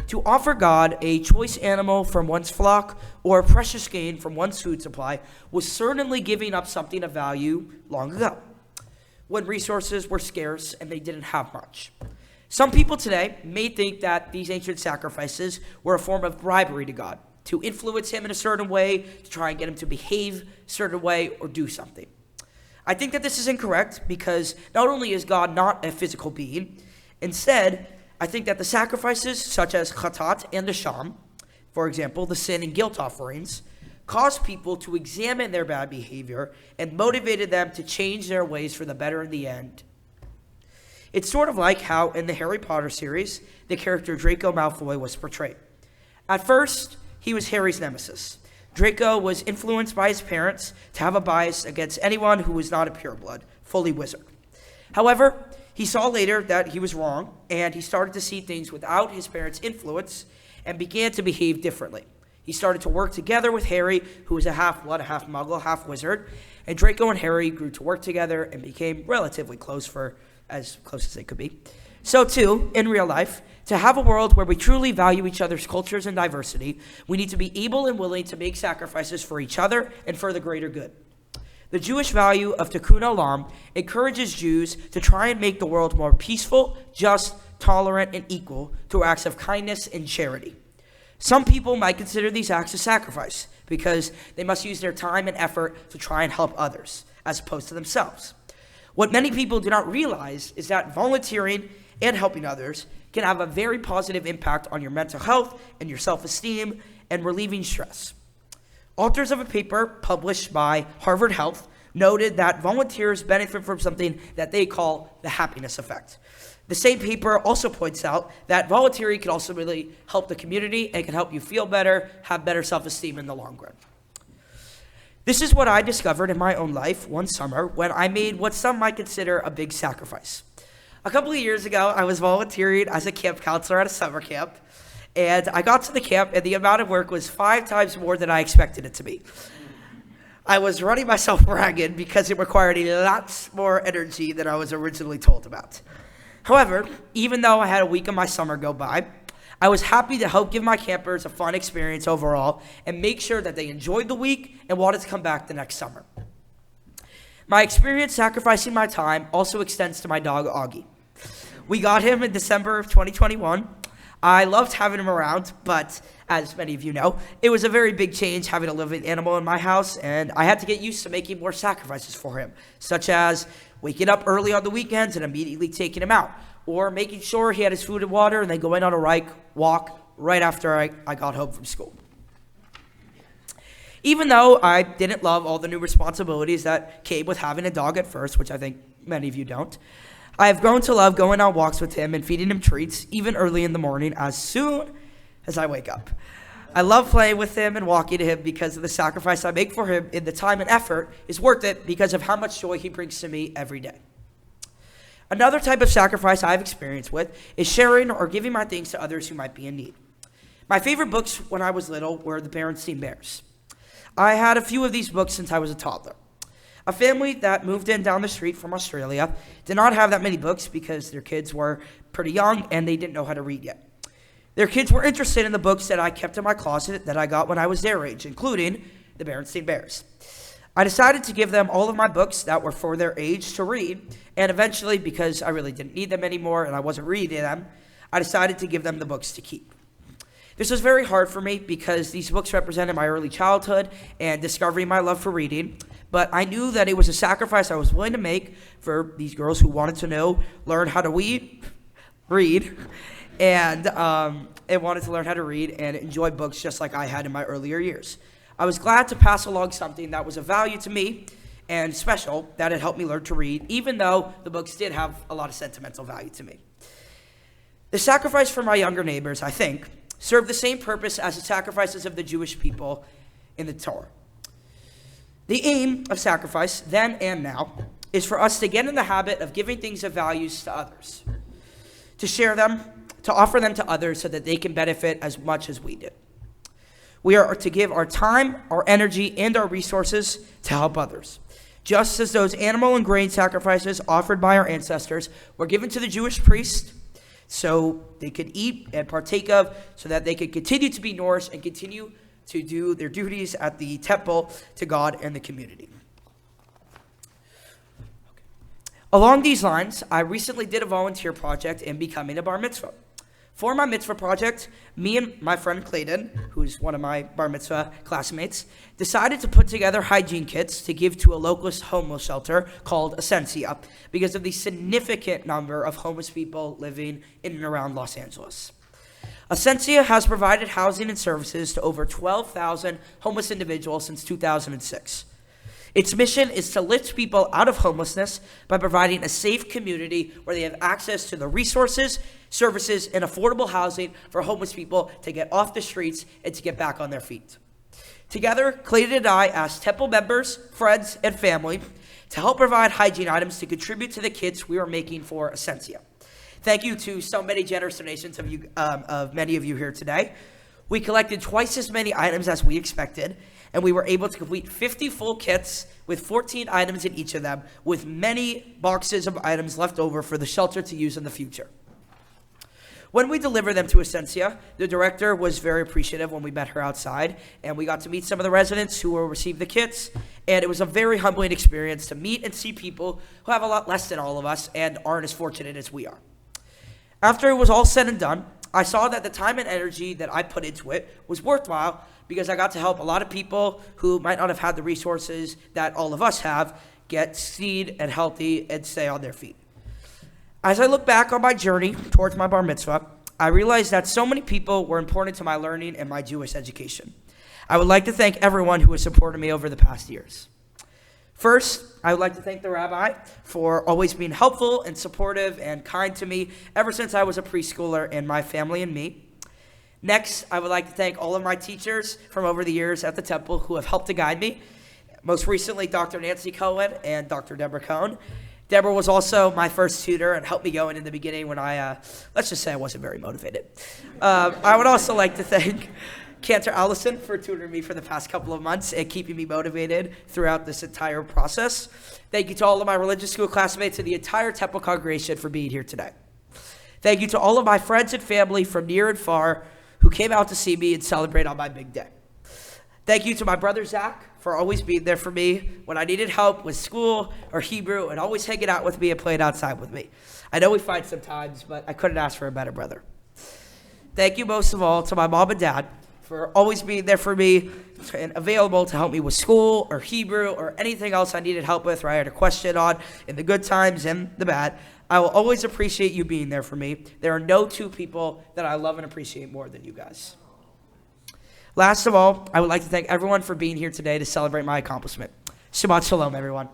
To offer God a choice animal from one's flock or a precious gain from one's food supply was certainly giving up something of value long ago, when resources were scarce and they didn't have much. Some people today may think that these ancient sacrifices were a form of bribery to God, to influence him in a certain way, to try and get him to behave a certain way or do something. I think that this is incorrect because not only is God not a physical being, instead, I think that the sacrifices such as Chatat and Asham, for example, the sin and guilt offerings, caused people to examine their bad behavior and motivated them to change their ways for the better in the end. It's sort of like how in the Harry Potter series, the character Draco Malfoy was portrayed. At first, he was Harry's nemesis. Draco was influenced by his parents to have a bias against anyone who was not a pureblood, fully wizard. However, he saw later that he was wrong, and he started to see things without his parents' influence and began to behave differently. He started to work together with Harry, who was a half-blood, half muggle, half wizard, and Draco and Harry grew to work together and became relatively close, for as close as they could be. So too, in real life, to have a world where we truly value each other's cultures and diversity, we need to be able and willing to make sacrifices for each other and for the greater good. The Jewish value of Tikkun Olam encourages Jews to try and make the world more peaceful, just, tolerant, and equal through acts of kindness and charity. Some people might consider these acts a sacrifice because they must use their time and effort to try and help others, as opposed to themselves. What many people do not realize is that volunteering and helping others can have a very positive impact on your mental health and your self-esteem and relieving stress. Authors of a paper published by Harvard Health noted that volunteers benefit from something that they call the happiness effect. The same paper also points out that volunteering can also really help the community and can help you feel better, have better self-esteem in the long run. This is what I discovered in my own life one summer when I made what some might consider a big sacrifice. A couple of years ago, I was volunteering as a camp counselor at a summer camp, and I got to the camp and the amount of work was 5 times more than I expected it to be. I was running myself ragged because it required a lot more energy than I was originally told about. However, even though I had a week of my summer go by, I was happy to help give my campers a fun experience overall and make sure that they enjoyed the week and wanted to come back the next summer. My experience sacrificing my time also extends to my dog, Augie. We got him in December of 2021. I loved having him around, but as many of you know, it was a very big change having a living animal in my house, and I had to get used to making more sacrifices for him, such as waking up early on the weekends and immediately taking him out, or making sure he had his food and water and then going on a walk right after I got home from school. Even though I didn't love all the new responsibilities that came with having a dog at first, which I think many of you don't, I have grown to love going on walks with him and feeding him treats, even early in the morning, as soon as I wake up. I love playing with him and walking to him because of the sacrifice I make for him, and the time and effort is worth it because of how much joy he brings to me every day. Another type of sacrifice I've experienced with is sharing or giving my things to others who might be in need. My favorite books when I was little were the Berenstain Bears. I had a few of these books since I was a toddler. A family that moved in down the street from Australia did not have that many books because their kids were pretty young and they didn't know how to read yet. Their kids were interested in the books that I kept in my closet that I got when I was their age, including the Berenstain Bears. I decided to give them all of my books that were for their age to read, and eventually, because I really didn't need them anymore and I wasn't reading them, I decided to give them the books to keep. This was very hard for me because these books represented my early childhood and discovering my love for reading, but I knew that it was a sacrifice I was willing to make for these girls who wanted to learn how to read, and wanted to learn how to read and enjoy books just like I had in my earlier years. I was glad to pass along something that was of value to me and special that had helped me learn to read, even though the books did have a lot of sentimental value to me. The sacrifice for my younger neighbors, I think, served the same purpose as the sacrifices of the Jewish people in the Torah. The aim of sacrifice, then and now, is for us to get in the habit of giving things of values to others, to share them, to offer them to others so that they can benefit as much as we did. We are to give our time, our energy, and our resources to help others. Just as those animal and grain sacrifices offered by our ancestors were given to the Jewish priest so they could eat and partake of, so that they could continue to be nourished and continue to do their duties at the temple to God and the community. Along these lines, I recently did a volunteer project in becoming a bar mitzvah. For my mitzvah project, me and my friend Clayton, who's one of my bar mitzvah classmates, decided to put together hygiene kits to give to a local homeless shelter called Essentia because of the significant number of homeless people living in and around Los Angeles. Essentia has provided housing and services to over 12,000 homeless individuals since 2006. Its mission is to lift people out of homelessness by providing a safe community where they have access to the resources, services, and affordable housing for homeless people to get off the streets and to get back on their feet. Together, Clayton and I asked temple members, friends, and family to help provide hygiene items to contribute to the kits we are making for Essentia. Thank you to so many generous donations of many of you here today. We collected twice as many items as we expected, and we were able to complete 50 full kits with 14 items in each of them, with many boxes of items left over for the shelter to use in the future. When we delivered them to Essentia, the director was very appreciative when we met her outside, and we got to meet some of the residents who will receive the kits, and it was a very humbling experience to meet and see people who have a lot less than all of us and aren't as fortunate as we are. After it was all said and done, I saw that the time and energy that I put into it was worthwhile because I got to help a lot of people who might not have had the resources that all of us have get seen and healthy and stay on their feet. As I look back on my journey towards my bar mitzvah, I realized that so many people were important to my learning and my Jewish education. I would like to thank everyone who has supported me over the past years. First, I would like to thank the rabbi for always being helpful and supportive and kind to me ever since I was a preschooler and my family and me. Next, I would like to thank all of my teachers from over the years at the temple who have helped to guide me. Most recently, Dr. Nancy Cohen and Dr. Deborah Cohn. Deborah was also my first tutor and helped me going in the beginning when let's just say I wasn't very motivated. I would also like to thank Cantor Allison for tutoring me for the past couple of months and keeping me motivated throughout this entire process. Thank you to all of my religious school classmates and the entire temple congregation for being here today. Thank you to all of my friends and family from near and far who came out to see me and celebrate on my big day. Thank you to my brother Zach for always being there for me when I needed help with school or Hebrew and always hanging out with me and playing outside with me. I know we fight sometimes, but I couldn't ask for a better brother. Thank you most of all to my mom and dad for always being there for me and available to help me with school or Hebrew or anything else I needed help with or I had a question on in the good times and the bad. I will always appreciate you being there for me. There are no two people that I love and appreciate more than you guys. Last of all, I would like to thank everyone for being here today to celebrate my accomplishment. Shabbat Shalom, everyone.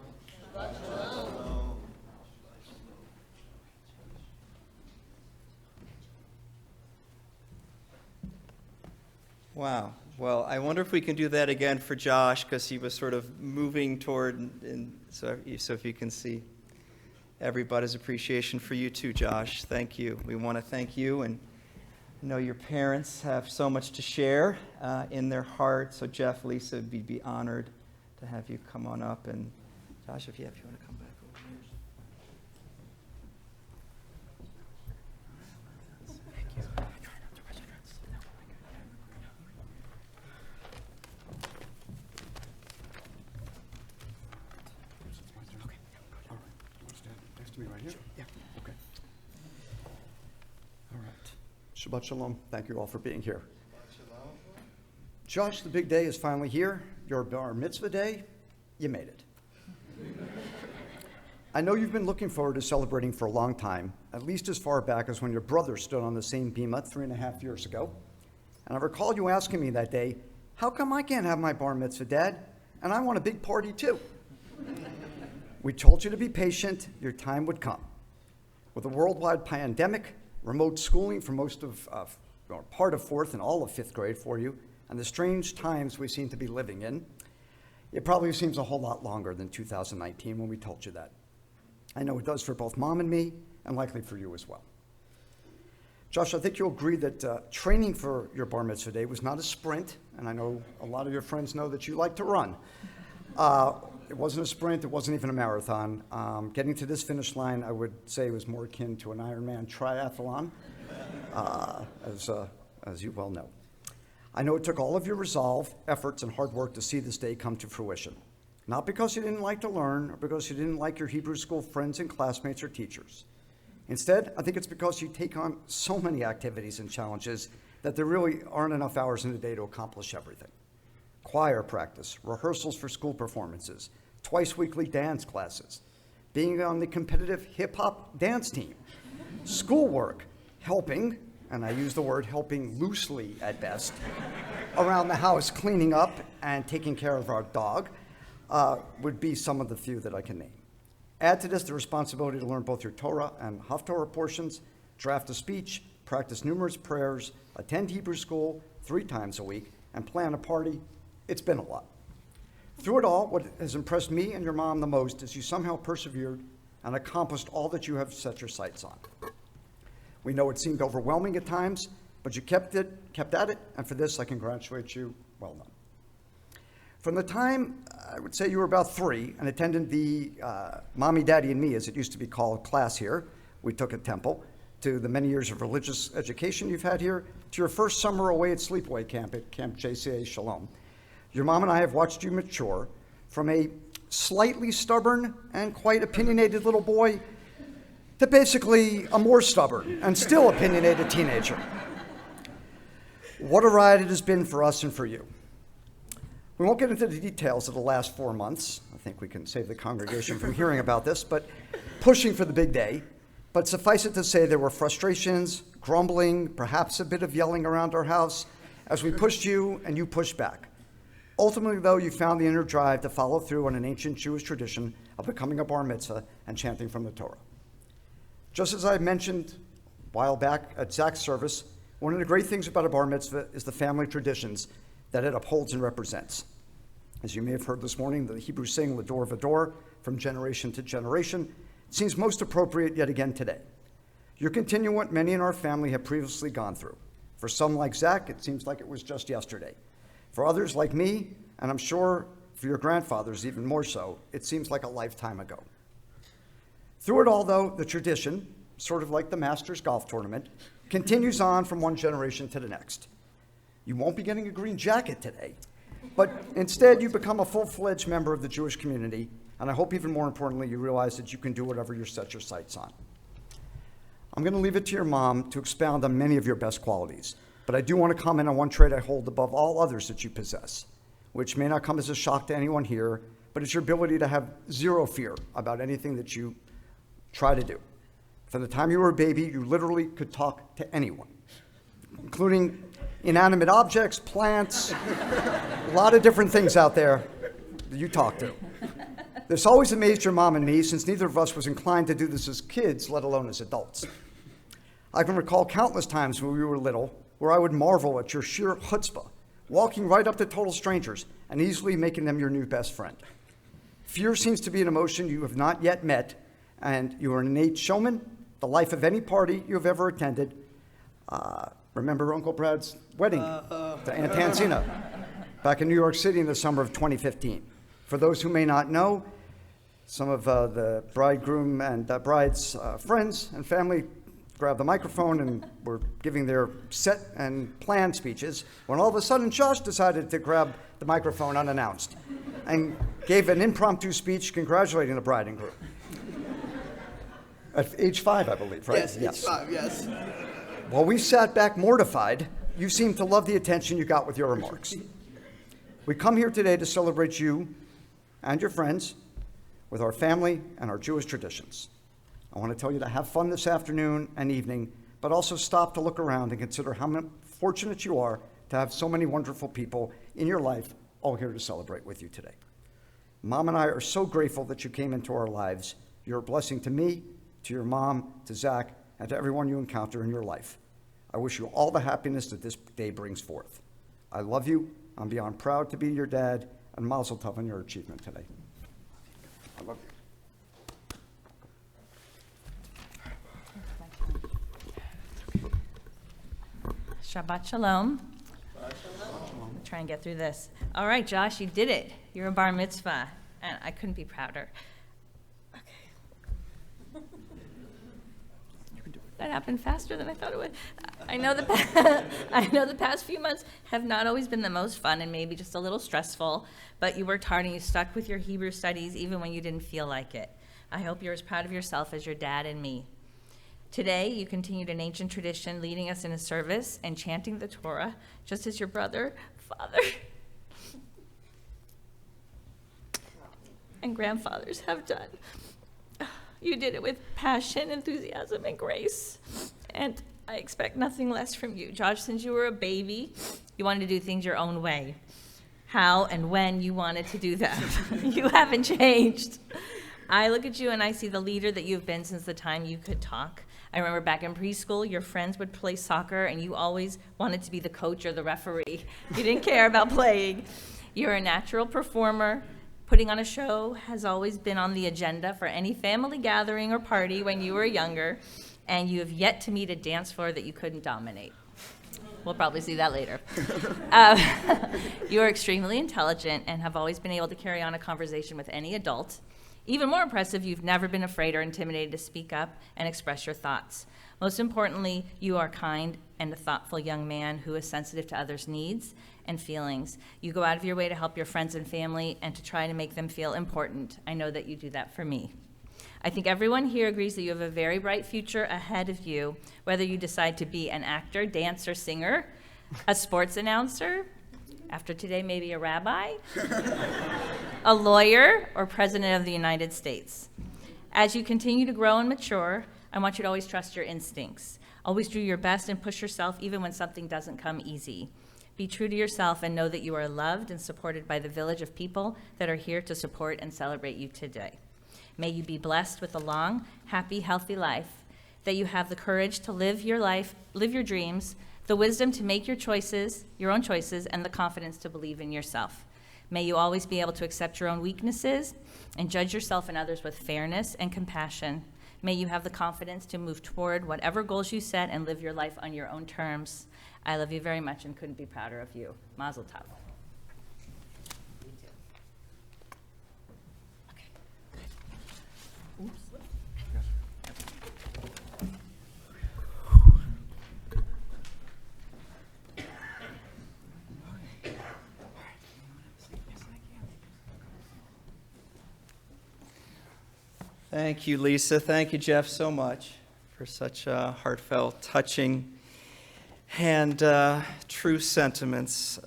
Wow. Well, I wonder if we can do that again for Josh, because he was sort of moving toward, and so if you can see everybody's appreciation for you too, Josh. Thank you. We want to thank you, and I know your parents have so much to share in their heart. So Jeff, Lisa, we'd be honored to have you come on up, and Josh, if you want to come back over here. Thank you. Next to me right here? Yeah. Okay. All right. Shabbat Shalom. Thank you all for being here. Josh, the big day is finally here. Your bar mitzvah day, you made it. I know you've been looking forward to celebrating for a long time, at least as far back as when your brother stood on the same bima 3.5 years ago. And I recall you asking me that day, how come I can't have my bar mitzvah, Dad? And I want a big party too. We told you to be patient, your time would come. With a worldwide pandemic, remote schooling for most of, or part of 4th and all of 5th grade for you, and the strange times we seem to be living in, it probably seems a whole lot longer than 2019 when we told you that. I know it does for both Mom and me, and likely for you as well. Josh, I think you'll agree that training for your bar mitzvah day was not a sprint, and I know a lot of your friends know that you like to run. It wasn't a sprint, it wasn't even a marathon. Getting to this finish line, I would say, was more akin to an Ironman triathlon, as you well know. I know it took all of your resolve, efforts, and hard work to see this day come to fruition. Not because you didn't like to learn, or because you didn't like your Hebrew school friends and classmates or teachers. Instead, I think it's because you take on so many activities and challenges that there really aren't enough hours in the day to accomplish everything. Choir practice, rehearsals for school performances, twice weekly dance classes, being on the competitive hip-hop dance team, schoolwork, helping, and I use the word helping loosely at best, around the house cleaning up and taking care of our dog, would be some of the few that I can name. Add to this the responsibility to learn both your Torah and Haftorah portions, draft a speech, practice numerous prayers, attend Hebrew school 3 times a week, and plan a party. It's been a lot. Through it all, what has impressed me and your mom the most is you somehow persevered and accomplished all that you have set your sights on. We know it seemed overwhelming at times, but you kept at it, and for this I congratulate you. Well done. From the time, I would say you were about 3 and attended the Mommy, Daddy, and Me, as it used to be called, class here, we took at Temple, to the many years of religious education you've had here, to your first summer away at sleepaway camp at Camp JCA Shalom. Your mom and I have watched you mature from a slightly stubborn and quite opinionated little boy to basically a more stubborn and still opinionated teenager. What a ride it has been for us and for you. We won't get into the details of the last 4 months. I think we can save the congregation from hearing about this, but pushing for the big day. But suffice it to say there were frustrations, grumbling, perhaps a bit of yelling around our house as we pushed you and you pushed back. Ultimately, though, you found the inner drive to follow through on an ancient Jewish tradition of becoming a bar mitzvah and chanting from the Torah. Just as I mentioned a while back at Zach's service, one of the great things about a bar mitzvah is the family traditions that it upholds and represents. As you may have heard this morning, the Hebrew saying, L'dor v'dor, from generation to generation, seems most appropriate yet again today. You're continuing what many in our family have previously gone through. For some like Zach, it seems like it was just yesterday. For others like me, and I'm sure for your grandfathers even more so, it seems like a lifetime ago. Through it all, though, the tradition, sort of like the Masters golf tournament, continues on from one generation to the next. You won't be getting a green jacket today, but instead you become a full-fledged member of the Jewish community, and I hope even more importantly you realize that you can do whatever you set your sights on. I'm going to leave it to your mom to expound on many of your best qualities, but I do want to comment on one trait I hold above all others that you possess, which may not come as a shock to anyone here, but it's your ability to have zero fear about anything that you try to do. From the time you were a baby, you literally could talk to anyone, including inanimate objects, plants, a lot of different things out there that you talk to. This always amazed your mom and me, since neither of us was inclined to do this as kids, let alone as adults. I can recall countless times when we were little where I would marvel at your sheer chutzpah walking right up to total strangers and easily making them your new best friend. Fear seems to be an emotion you have not yet met, and you are an innate showman, the life of any party you have ever attended. Remember Uncle Brad's wedding to Aunt Hansina back in New York City in the summer of 2015. For those who may not know, some of the bridegroom and bride's friends and family grabbed the microphone and were giving their set and plan speeches when all of a sudden Josh decided to grab the microphone unannounced and gave an impromptu speech congratulating the bride and groom. At age 5, I believe, right? Yes, age 5, yes. While we sat back mortified, you seemed to love the attention you got with your remarks. We come here today to celebrate you and your friends with our family and our Jewish traditions. I want to tell you to have fun this afternoon and evening, but also stop to look around and consider how fortunate you are to have so many wonderful people in your life all here to celebrate with you today. Mom and I are so grateful that you came into our lives. You're a blessing to me, to your mom, to Zach, and to everyone you encounter in your life. I wish you all the happiness that this day brings forth. I love you. I'm beyond proud to be your dad, and mazel tov on your achievement today. I love you. Shabbat shalom. Try and get through this. All right, Josh, you did it. You're a bar mitzvah, and I couldn't be prouder. Okay. That happened faster than I thought it would. I know the past few months have not always been the most fun and maybe just a little stressful, but you worked hard and you stuck with your Hebrew studies even when you didn't feel like it. I hope you're as proud of yourself as your dad and me. Today, you continued an ancient tradition, leading us in a service and chanting the Torah, just as your brother, father, and grandfathers have done. You did it with passion, enthusiasm, and grace, and I expect nothing less from you. Josh, since you were a baby, you wanted to do things your own way. How and when you wanted to do that. You haven't changed. I look at you and I see the leader that you've been since the time you could talk. I remember back in preschool, your friends would play soccer and you always wanted to be the coach or the referee. You didn't care about playing. You're a natural performer. Putting on a show has always been on the agenda for any family gathering or party when you were younger, and you have yet to meet a dance floor that you couldn't dominate. We'll probably see that later. You are extremely intelligent and have always been able to carry on a conversation with any adult. Even more impressive, you've never been afraid or intimidated to speak up and express your thoughts. Most importantly, you are kind and a thoughtful young man who is sensitive to others' needs and feelings. You go out of your way to help your friends and family and to try to make them feel important. I know that you do that for me. I think everyone here agrees that you have a very bright future ahead of you, whether you decide to be an actor, dancer, singer, a sports announcer, after today maybe a rabbi, a lawyer, or president of the United States. As you continue to grow and mature, I want you to always trust your instincts. Always do your best and push yourself even when something doesn't come easy. Be true to yourself and know that you are loved and supported by the village of people that are here to support and celebrate you today. May you be blessed with a long, happy, healthy life, that you have the courage to live your life, live your dreams, the wisdom to make your choices, your own choices, and the confidence to believe in yourself. May you always be able to accept your own weaknesses and judge yourself and others with fairness and compassion. May you have the confidence to move toward whatever goals you set and live your life on your own terms. I love you very much and couldn't be prouder of you. Mazel tov. Thank you, Lisa. Thank you, Jeff, so much for such heartfelt, touching, and true sentiments.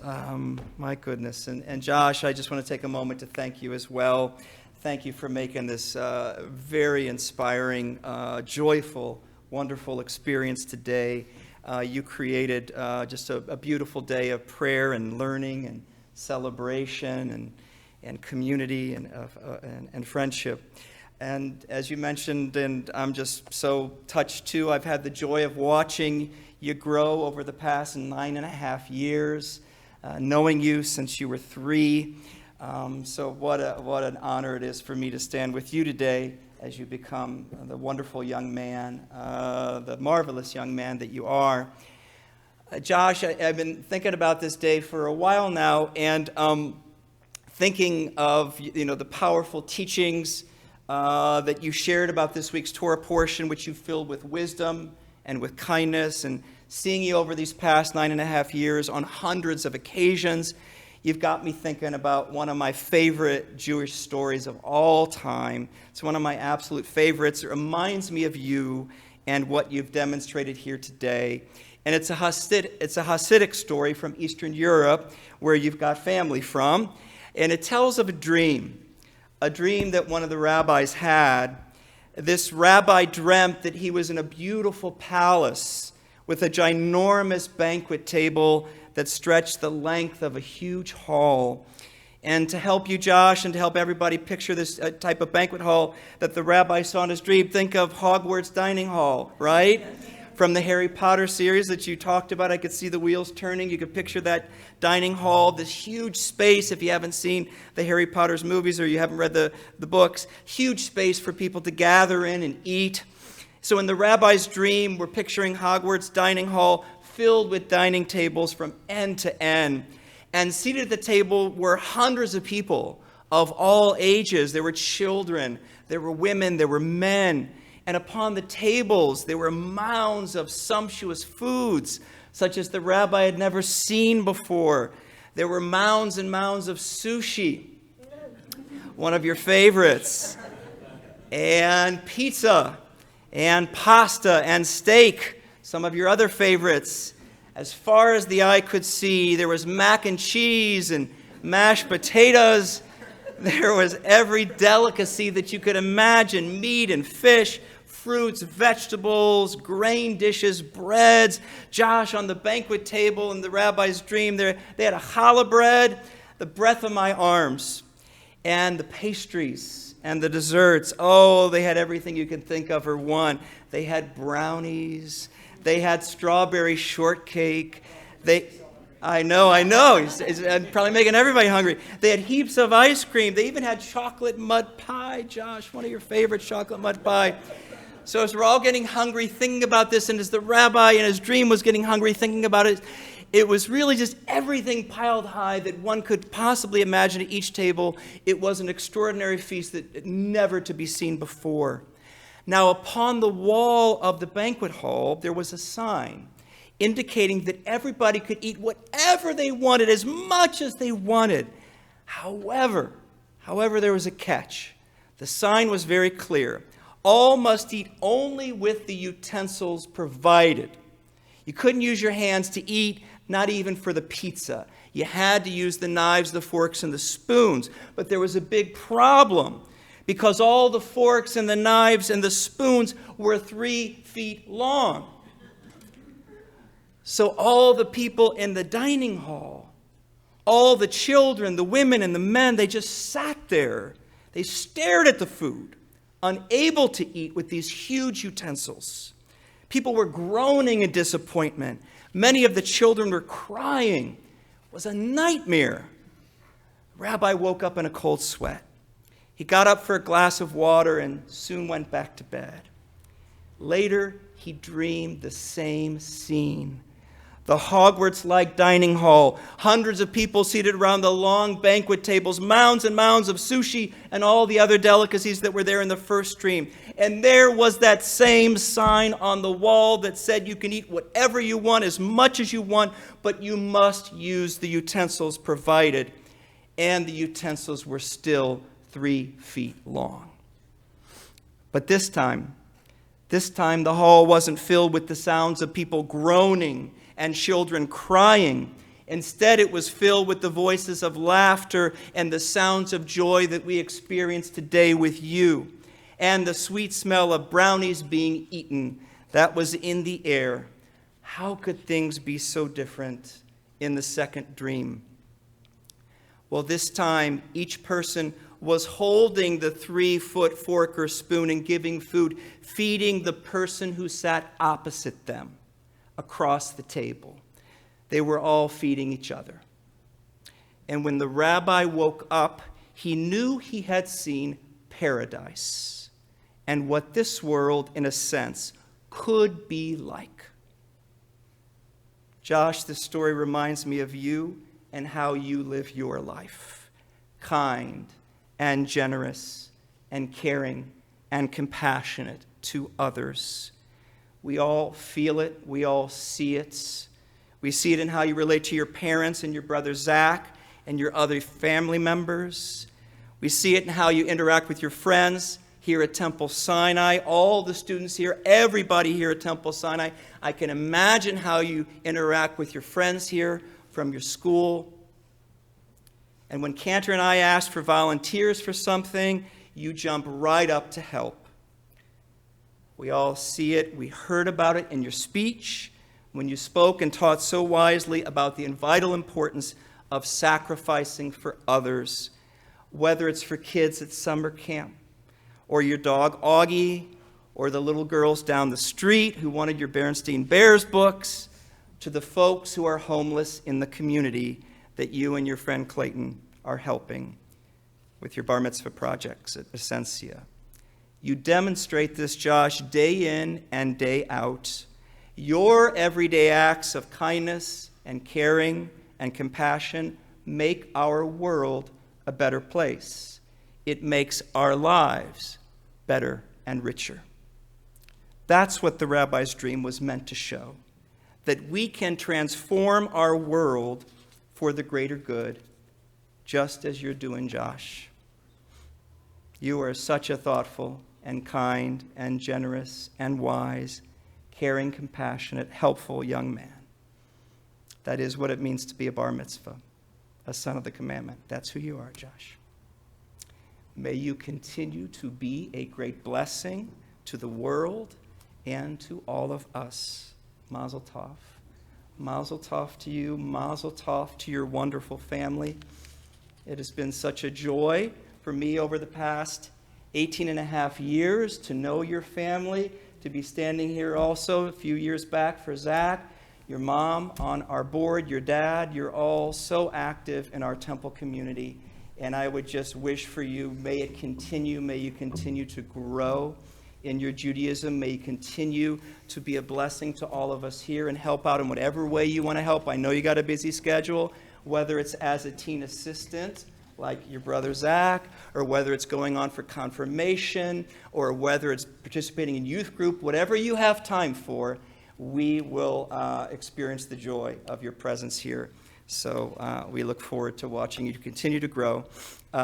My goodness. And Josh, I just want to take a moment to thank you as well. Thank you for making this very inspiring, joyful, wonderful experience today. You created just a beautiful day of prayer and learning and celebration and community and friendship. And as you mentioned, and I'm just so touched too, I've had the joy of watching you grow over the past 9.5 years. knowing you since you were 3. So what an honor it is for me to stand with you today as you become the wonderful young man, the marvelous young man that you are. Josh, I've been thinking about this day for a while now, and thinking of the powerful teachings that you shared about this week's Torah portion, which you filled with wisdom and with kindness, and seeing you over these past 9.5 years on hundreds of occasions. You've got me thinking about one of my favorite Jewish stories of all time. It's one of my absolute favorites. It reminds me of you and what you've demonstrated here today. And it's a Hasidic story from Eastern Europe, where you've got family from. And it tells of a dream that one of the rabbis had. This rabbi dreamt that he was in a beautiful palace with a ginormous banquet table that stretched the length of a huge hall. And to help you, Josh, and to help everybody picture this type of banquet hall that the rabbi saw in his dream, think of Hogwarts Dining Hall, right? From the Harry Potter series that you talked about, I could see the wheels turning. You could picture that dining hall, this huge space, if you haven't seen the Harry Potter's movies or you haven't read the books, huge space for people to gather in and eat. So in the rabbi's dream, we're picturing Hogwarts Dining Hall filled with dining tables from end to end. And seated at the table were hundreds of people of all ages. There were children, there were women, there were men. And upon the tables, there were mounds of sumptuous foods, such as the rabbi had never seen before. There were mounds and mounds of sushi, one of your favorites, and pizza, and pasta, and steak, some of your other favorites. As far as the eye could see, there was mac and cheese and mashed potatoes. There was every delicacy that you could imagine, meat and fish, fruits, vegetables, grain dishes, breads. Josh, on the banquet table in the rabbi's dream, they had a challah bread, the breadth of my arms, and the pastries and the desserts. Oh, they had everything you can think of for one. They had brownies. They had strawberry shortcake. I know. He's probably making everybody hungry. They had heaps of ice cream. They even had chocolate mud pie, Josh, one of your favorite chocolate mud pie. So as we're all getting hungry thinking about this, and as the rabbi in his dream was getting hungry thinking about it, it was really just everything piled high that one could possibly imagine at each table. It was an extraordinary feast that never to be seen before. Now, upon the wall of the banquet hall, there was a sign indicating that everybody could eat whatever they wanted, as much as they wanted. However, there was a catch. The sign was very clear. All must eat only with the utensils provided. You couldn't use your hands to eat, not even for the pizza. You had to use the knives, the forks, and the spoons. But there was a big problem, because all the forks and the knives and the spoons were 3 feet long. So all the people in the dining hall, all the children, the women and the men, they just sat there. They stared at the food, unable to eat with these huge utensils. People were groaning in disappointment. Many of the children were crying. It was a nightmare. The rabbi woke up in a cold sweat. He got up for a glass of water and soon went back to bed. Later, he dreamed the same scene. The Hogwarts-like dining hall, hundreds of people seated around the long banquet tables, mounds and mounds of sushi and all the other delicacies that were there in the first dream. And there was that same sign on the wall that said you can eat whatever you want, as much as you want, but you must use the utensils provided. And the utensils were still 3 feet long. But this time the hall wasn't filled with the sounds of people groaning and children crying. Instead, it was filled with the voices of laughter and the sounds of joy that we experience today with you, and the sweet smell of brownies being eaten that was in the air. How could things be so different in the second dream? Well, this time, each person was holding the 3-foot fork or spoon and giving food, feeding the person who sat opposite them across the table. They were all feeding each other. And when the rabbi woke up, he knew he had seen paradise and what this world, in a sense, could be like. Josh, this story reminds me of you and how you live your life. Kind and generous and caring and compassionate to others. We all feel it. We all see it. We see it in how you relate to your parents and your brother Zach and your other family members. We see it in how you interact with your friends here at Temple Sinai, all the students here, everybody here at Temple Sinai. I can imagine how you interact with your friends here from your school. And when Cantor and I asked for volunteers for something, you jump right up to help. We all see it. We heard about it in your speech when you spoke and taught so wisely about the vital importance of sacrificing for others, whether it's for kids at summer camp, or your dog Augie, or the little girls down the street who wanted your Berenstain Bears books, to the folks who are homeless in the community that you and your friend Clayton are helping with your bar mitzvah projects at Essentia. You demonstrate this, Josh, day in and day out. Your everyday acts of kindness and caring and compassion make our world a better place. It makes our lives better and richer. That's what the rabbi's dream was meant to show, that we can transform our world for the greater good, just as you're doing, Josh. You are such a thoughtful and kind and generous and wise, caring, compassionate, helpful young man. That is what it means to be a bar mitzvah, a son of the commandment. That's who you are, Josh. May you continue to be a great blessing to the world and to all of us. Mazel tov. Mazel tov to you. Mazel tov to your wonderful family. It has been such a joy for me over the past 18 and a half years to know your family, to be standing here also a few years back for Zach, your mom on our board, your dad. You're all so active in our temple community. And I would just wish for you, may it continue, may you continue to grow in your Judaism. May you continue to be a blessing to all of us here and help out in whatever way you want to help. I know you got a busy schedule, whether it's as a teen assistant, like your brother Zach, or whether it's going on for confirmation, or whether it's participating in youth group, whatever you have time for, we will experience the joy of your presence here. So we look forward to watching you continue to grow.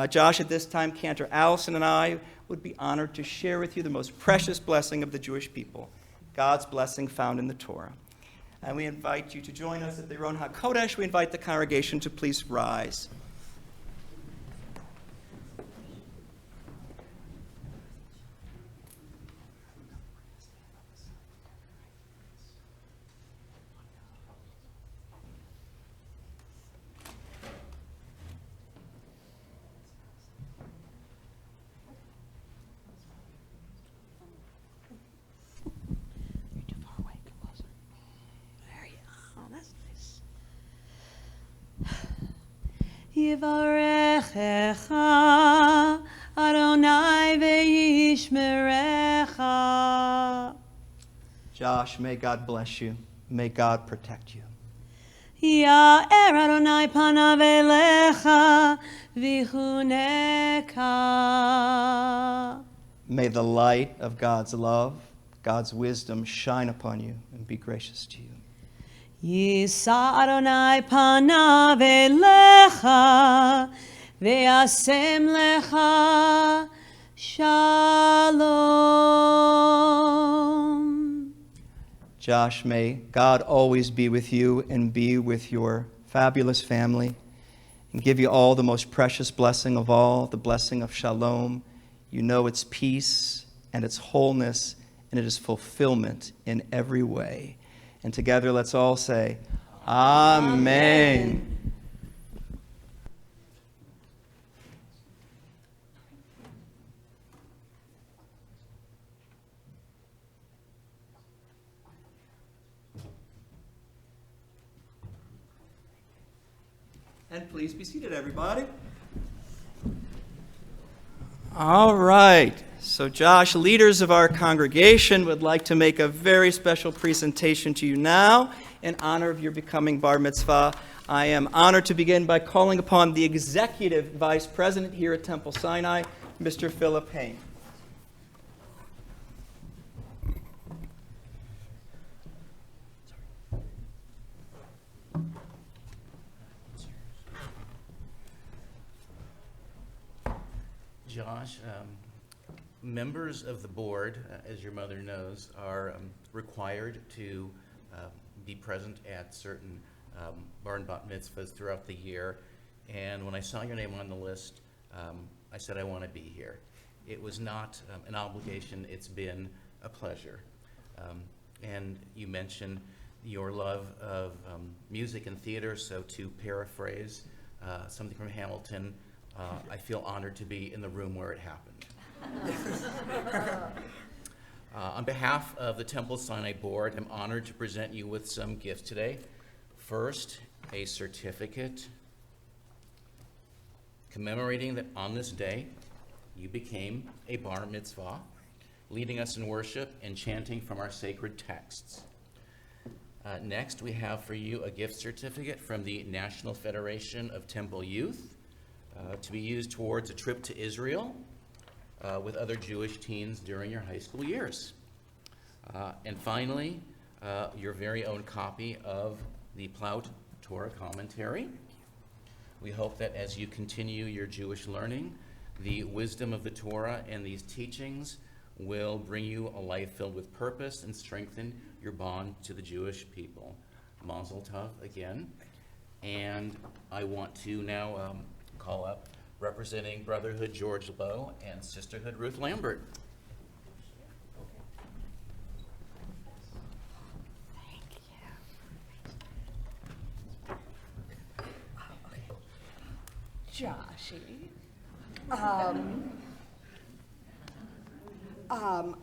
Josh, at this time, Cantor Allison and I would be honored to share with you the most precious blessing of the Jewish people, God's blessing found in the Torah. And we invite you to join us at the Aron HaKodesh. We invite the congregation to please rise. Yivarechecha Adonai ve'yishmerecha. Josh, may God bless you. May God protect you. Ya'er Adonai panav elecha v'chuneka. May the light of God's love, God's wisdom shine upon you and be gracious to you. Yisa Adonai panav elecha ve'asem lecha shalom. Josh, may God always be with you and be with your fabulous family and give you all the most precious blessing of all, the blessing of shalom. You know its peace and its wholeness and it is fulfillment in every way. And together, let's all say, Amen. And please be seated, everybody. All right. So Josh, leaders of our congregation would like to make a very special presentation to you now in honor of your becoming bar mitzvah. I am honored to begin by calling upon the Executive Vice President here at Temple Sinai, Mr. Philip Hain. Josh, members of the board, as your mother knows, are required to be present at certain bar and bat mitzvahs throughout the year. And when I saw your name on the list, I said I want to be here. It was not an obligation, it's been a pleasure. And you mentioned your love of music and theater, so to paraphrase something from Hamilton, I feel honored to be in the room where it happened. On behalf of the Temple Sinai Board, I'm honored to present you with some gifts today. First, a certificate commemorating that on this day you became a bar mitzvah, leading us in worship and chanting from our sacred texts. Next, we have for you a gift certificate from the National Federation of Temple Youth to be used towards a trip to Israel with other Jewish teens during your high school years. And finally, your very own copy of the Plaut Torah Commentary. We hope that as you continue your Jewish learning, the wisdom of the Torah and these teachings will bring you a life filled with purpose and strengthen your bond to the Jewish people. Mazel tov again. And I want to now call up representing Brotherhood George Lowe and Sisterhood Ruth Lambert. Joshy.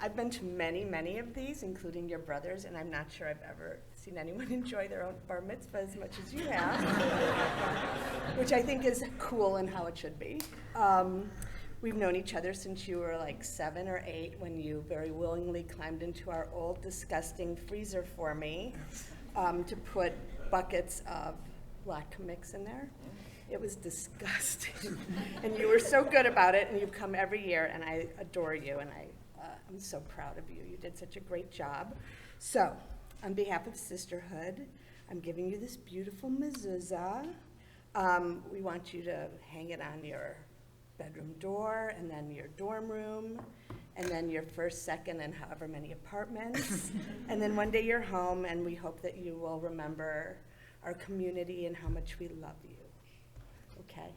I've been to many of these, including your brother's, and I'm not sure I've ever seen anyone enjoy their own bar mitzvah as much as you have, which I think is cool and how it should be. We've known each other since you were like 7 or 8 when you very willingly climbed into our old disgusting freezer for me to put buckets of black mix in there. It was disgusting. And you were so good about it, and you come every year, and I adore you, and I'm so proud of you. You did such a great job. So, on behalf of Sisterhood, I'm giving you this beautiful mezuzah. We want you to hang it on your bedroom door, and then your dorm room, and then your first, second, and however many apartments. And then one day you're home, and we hope that you will remember our community and how much we love you. Okay?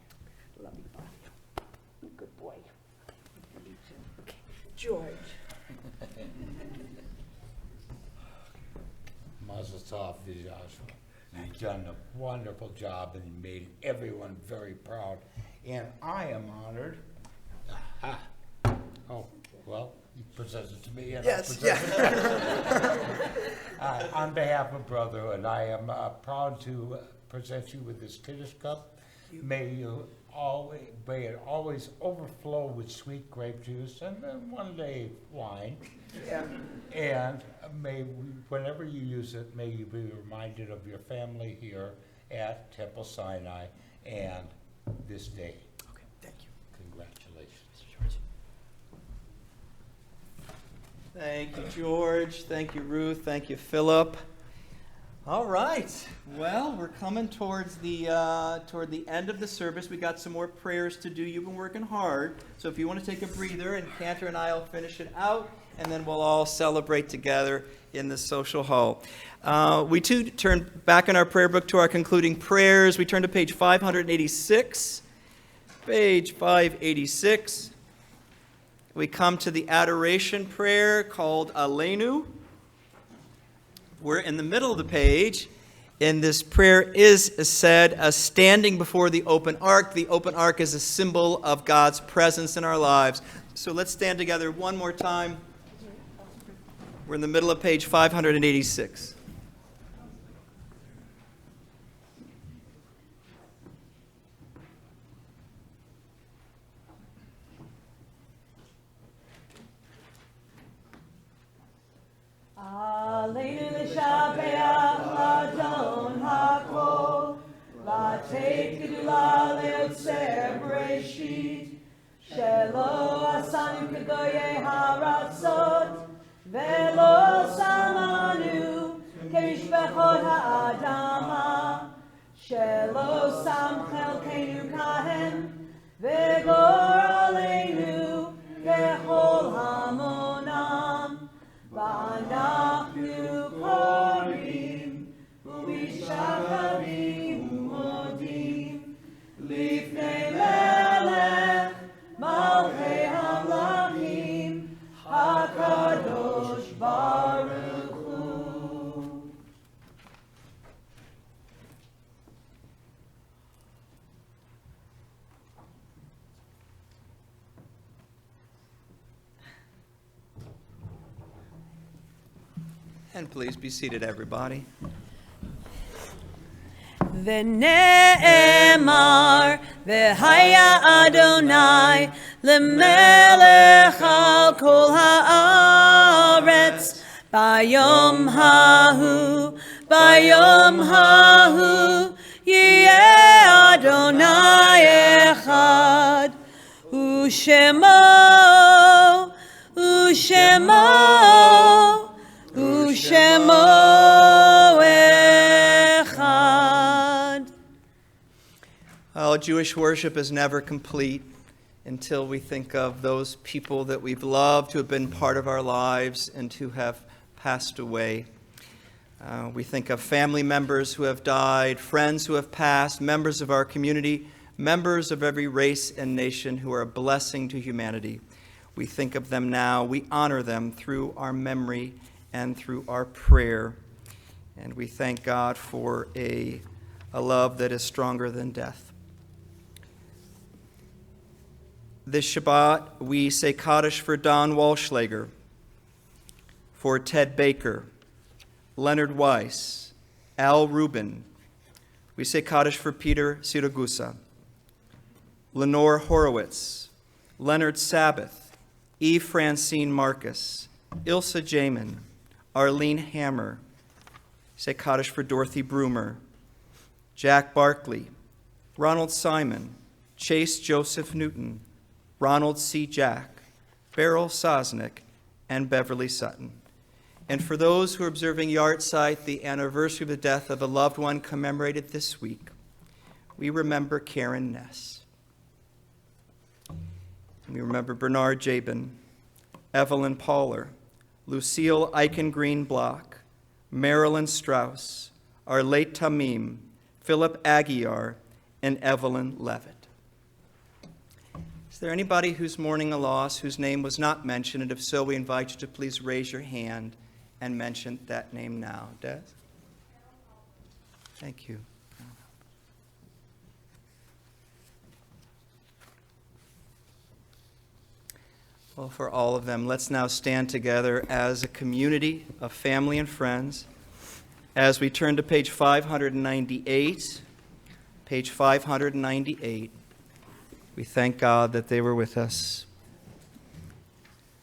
Love you, Bob. Good boy. Okay. George. Mazel tov, Joshua. You've done a wonderful job and you made everyone very proud. And I am honored. Oh, well, you present it to me. And Yes, On behalf of Brotherhood, I am proud to present you with this Kiddush cup. May it always overflow with sweet grape juice and then one day wine. Yeah. And whenever you use it, may you be reminded of your family here at Temple Sinai and this day. Okay, thank you. Congratulations. Thank you, George. Thank you, Ruth. Thank you, Philip. All right. Well, we're coming towards the end of the service. We got some more prayers to do. You've been working hard. So if you want to take a breather, and Cantor and I will finish it out, and then we'll all celebrate together in the social hall. We too turn back in our prayer book to our concluding prayers. We turn to page 586. Page 586. We come to the adoration prayer called Aleinu. We're in the middle of the page, and this prayer is said as standing before the open ark. The open ark is a symbol of God's presence in our lives. So let's stand together one more time. We're in the middle of page 586. לתת גדולה ליוצר בראשית, שלא עשנו כגויי הארצות, ולא שמנו כמשפחות האדמה, שלא שם חלקנו כהם, וגורלנו ככל המונם, ואנחנו קוראים ומשתחווים ומודים לפני מלך מלכי המלכים הקדוש ברוך הוא. And please be seated, everybody. ונאמר, והיה אדוני למלך על כל הארץ, ביום ההוא, יהיה אדוני אחד, ושמו אחד. Well, Jewish worship is never complete until we think of those people that we've loved, who have been part of our lives, and who have passed away. We think of family members who have died, friends who have passed, members of our community, members of every race and nation who are a blessing to humanity. We think of them now. We honor them through our memory and through our prayer. And we thank God for a love that is stronger than death. This Shabbat, we say Kaddish for Don Walschlager, for Ted Baker, Leonard Weiss, Al Rubin. We say Kaddish for Peter Siragusa, Lenore Horowitz, Leonard Sabbath, Eve Francine Marcus, Ilsa Jamin, Arlene Hammer. Say Kaddish for Dorothy Brumer, Jack Barkley, Ronald Simon, Chase Joseph Newton, Ronald C. Jack, Beryl Sosnick, and Beverly Sutton. And for those who are observing Yahrzeit, the anniversary of the death of a loved one commemorated this week, we remember Karen Ness. And we remember Bernard Jabin, Evelyn Pauler, Lucille Eichen Greenblock, Marilyn Strauss, our late Tamim, Philip Aguiar, and Evelyn Levitt. Is there anybody who's mourning a loss whose name was not mentioned? And if so, we invite you to please raise your hand and mention that name now. Des? Thank you. Well, for all of them, let's now stand together as a community of family and friends as we turn to page 598. Page 598. We thank God that they were with us.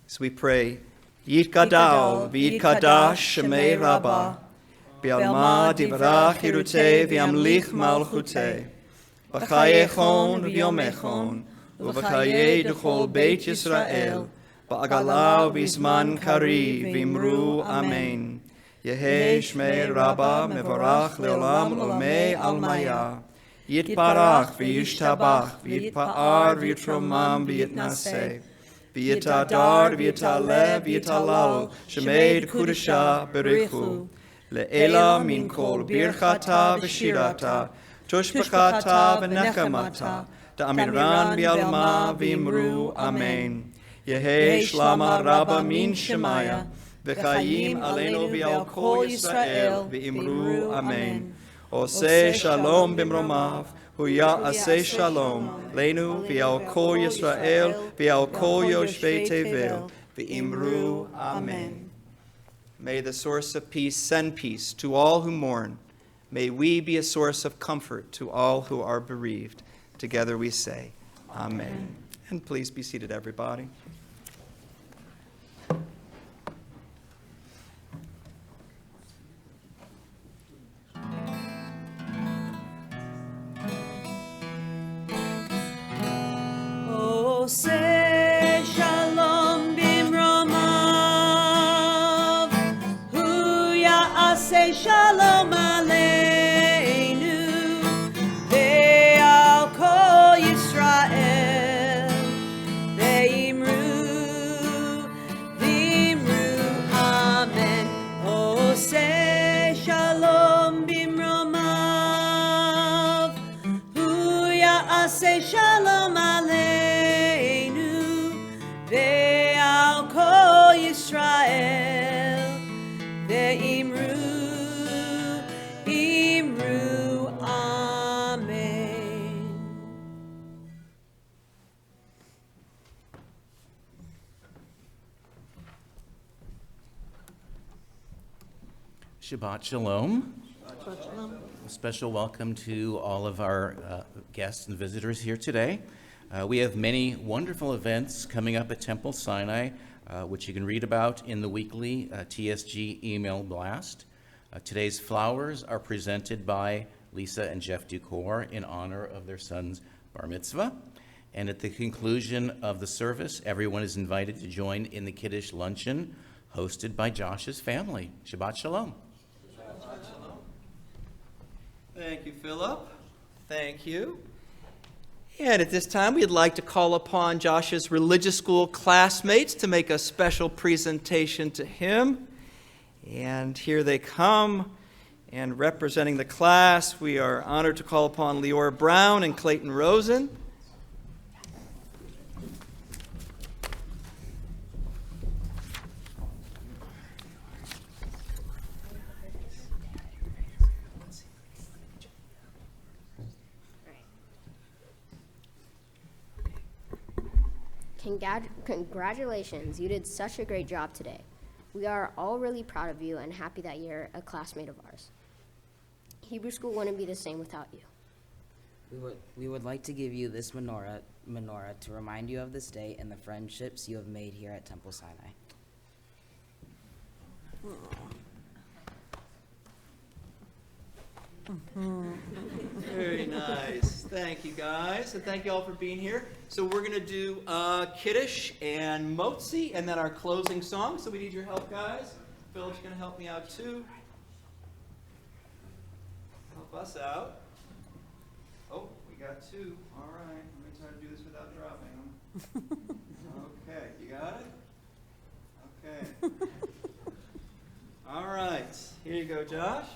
So we pray, Yitgadal v'yitkadash shemei Rabbah, B'alma divrach hirutei v'yamlich malchutei, B'chayechon v'yomechon, Uv'chayei d'chol Beit Yisrael, Ba'agala v'zman kari v'imru Amen. Yehei shmei Rabbah mevorach leolam olmei almaya. Yitbarach v'yishtabach v'yitpa'ar v'yitromam v'yitnaseh v'yitadar v'yitaleh v'yitalal shemei d'kudesha berichu le'ela min kol birchata v'shirata tushbachata v'nechamata ta'amiran v'yalma v'imru Amen. Yehei shlama Rabbah min shemaya v'chayim aleinu v'al kol Yisrael v'imru Amen. Oseh shalom bimromav, huya aseh shalom, lenu v'al kol Yisrael, v'al kol yoshvei tevel, v'imru Amen. May the source of peace send peace to all who mourn. May we be a source of comfort to all who are bereaved. Together we say, Amen. And please be seated, everybody. shalom aleinu ve'al kol Yisrael v'imru amen. Oseh shalom bimromav hu ya'aseh shalom aleinu ve'al kol Yisrael ve'imru amen. Shabbat Shalom. A special welcome to all of our guests and visitors here today. We have many wonderful events coming up at Temple Sinai, which you can read about in the weekly TSG email blast. Today's flowers are presented by Lisa and Jeff Ducore in honor of their son's bar mitzvah. And at the conclusion of the service, everyone is invited to join in the Kiddush luncheon hosted by Josh's family. Shabbat Shalom. Thank you, Philip. Thank you. And at this time, we'd like to call upon Josh's religious school classmates to make a special presentation to him. And here they come. And representing the class, we are honored to call upon Leora Brown and Clayton Rosen. Congratulations, you did such a great job today. We are all really proud of you and happy that you're a classmate of ours. Hebrew school wouldn't be the same without you. We would like to give you this menorah to remind you of this day and the friendships you have made here at Temple Sinai. Very nice. Thank you, guys. And thank you all for being here. So we're going to do Kiddush and Motzi and then our closing song. So we need your help, guys. Philip's going to help me out, too. Help us out. Oh, we got two. All right. I'm going to try to do this without dropping them. Okay. You got it? Okay. All right. Here you go, Josh.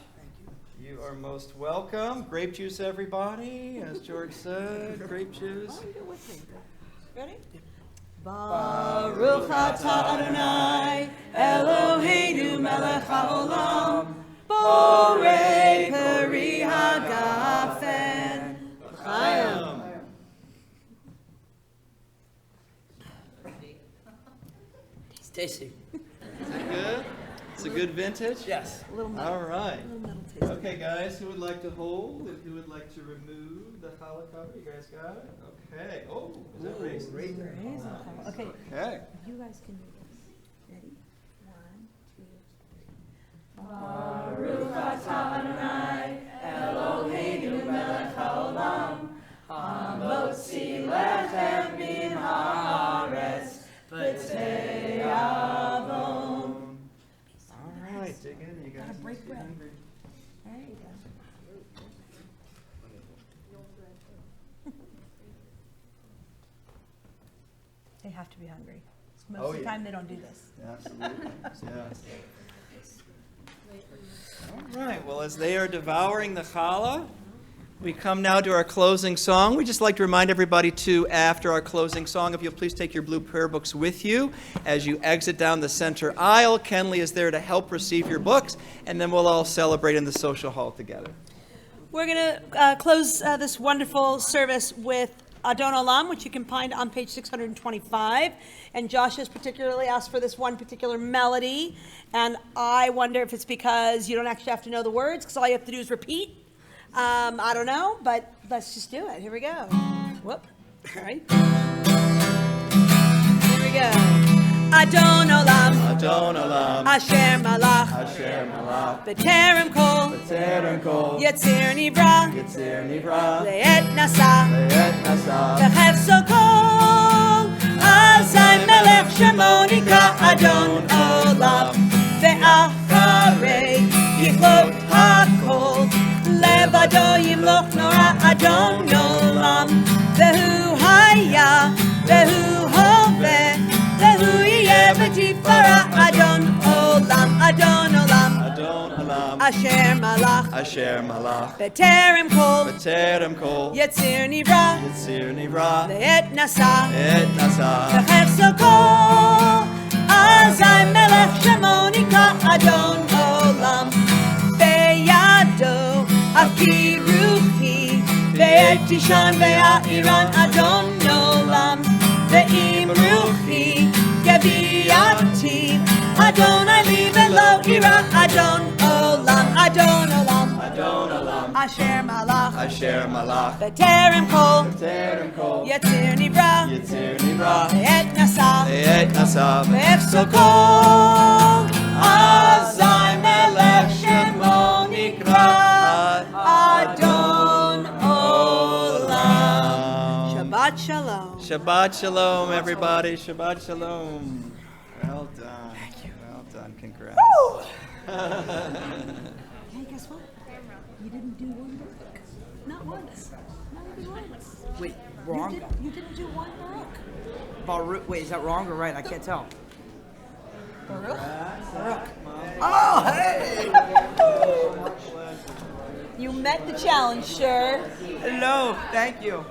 You are most welcome. Grape juice, everybody. As George said, grape juice. Ready? Baruch atah Adonai Eloheinu melech haolam borei peri hagafen l'chaim. It's tasty. Is it good? It's a good vintage? Yes. All right. Okay, guys, who would like to hold and who would like to remove the challah cover? You guys got it? Okay. Oh, is that racist? Okay. Okay. You guys can do this. Ready? 1, 2, 3. Baruch atah Adonai Eloheinu melech haolam hamotzi lechem min haaretz b'tei avon. All right, dig in. You guys Gotta break must be bread. hungry. There you go. They have to be hungry. Most Oh, of the yeah. time they don't do this. Absolutely. Yeah. All right. Well, as they are devouring the challah, we come now to our closing song. We just like to remind everybody to, after our closing song, if you'll please take your blue prayer books with you as you exit down the center aisle. Kenley is there to help receive your books, and then we'll all celebrate in the social hall together. We're going to close this wonderful service with Adon Olam, which you can find on page 625. And Josh has particularly asked for this one particular melody. And I wonder if it's because you don't actually have to know the words, because all you have to do is repeat. I don't know, but let's just do it. Here we go. Whoop. All right. Here we go. Adon Olam. Adon Olam. Asher Malach. Asher Malach. B'terem kol. B'terem kol. Yetzer Nivra. Yetzer Nivra. Le'et Nasa. Le'et Nasa. V'chefso kol. Azai melech shemo nikra Adon Olam. Ve'acharei yichlot hakol. Levado yimloch nora adon olam. Vehu haya, vehu hove, vehu yeh v'tifara adon olam, adon olam. Adon olam. Asher malach, Asher malach. B'terem kol, B'terem kol. Yetzir nivra, Yitzir nivra. Le'et nasa, Et nasa. V'chefso kol, Azai melech shemonika adon olam. Beyado, afiruchi, Ve'et tishan ve'a'iran adon olam. Ve'im ruchi, Geviati, Adonai li velo ira adon olam, adon olam. Adon olam. Asher malach, Asher malach. B'terem kol, B'terem kol. Yetzir nivra, Yitzir nivra. Et nasa, Et nasa. Ve'efso kol, Azai melech shemo nikra adon olam. Shabbat shalom. Shabbat shalom, everybody. Shabbat shalom. Well done. Thank you. Well done. Congrats. Hey, guess what? You didn't do one book. Not once. Not even once. Wait, wrong? You didn't do one book. Baruch. Wait, is that wrong or right? I can't tell. Baruch? Oh, hey! You met the challenge, sure. Hello, thank you.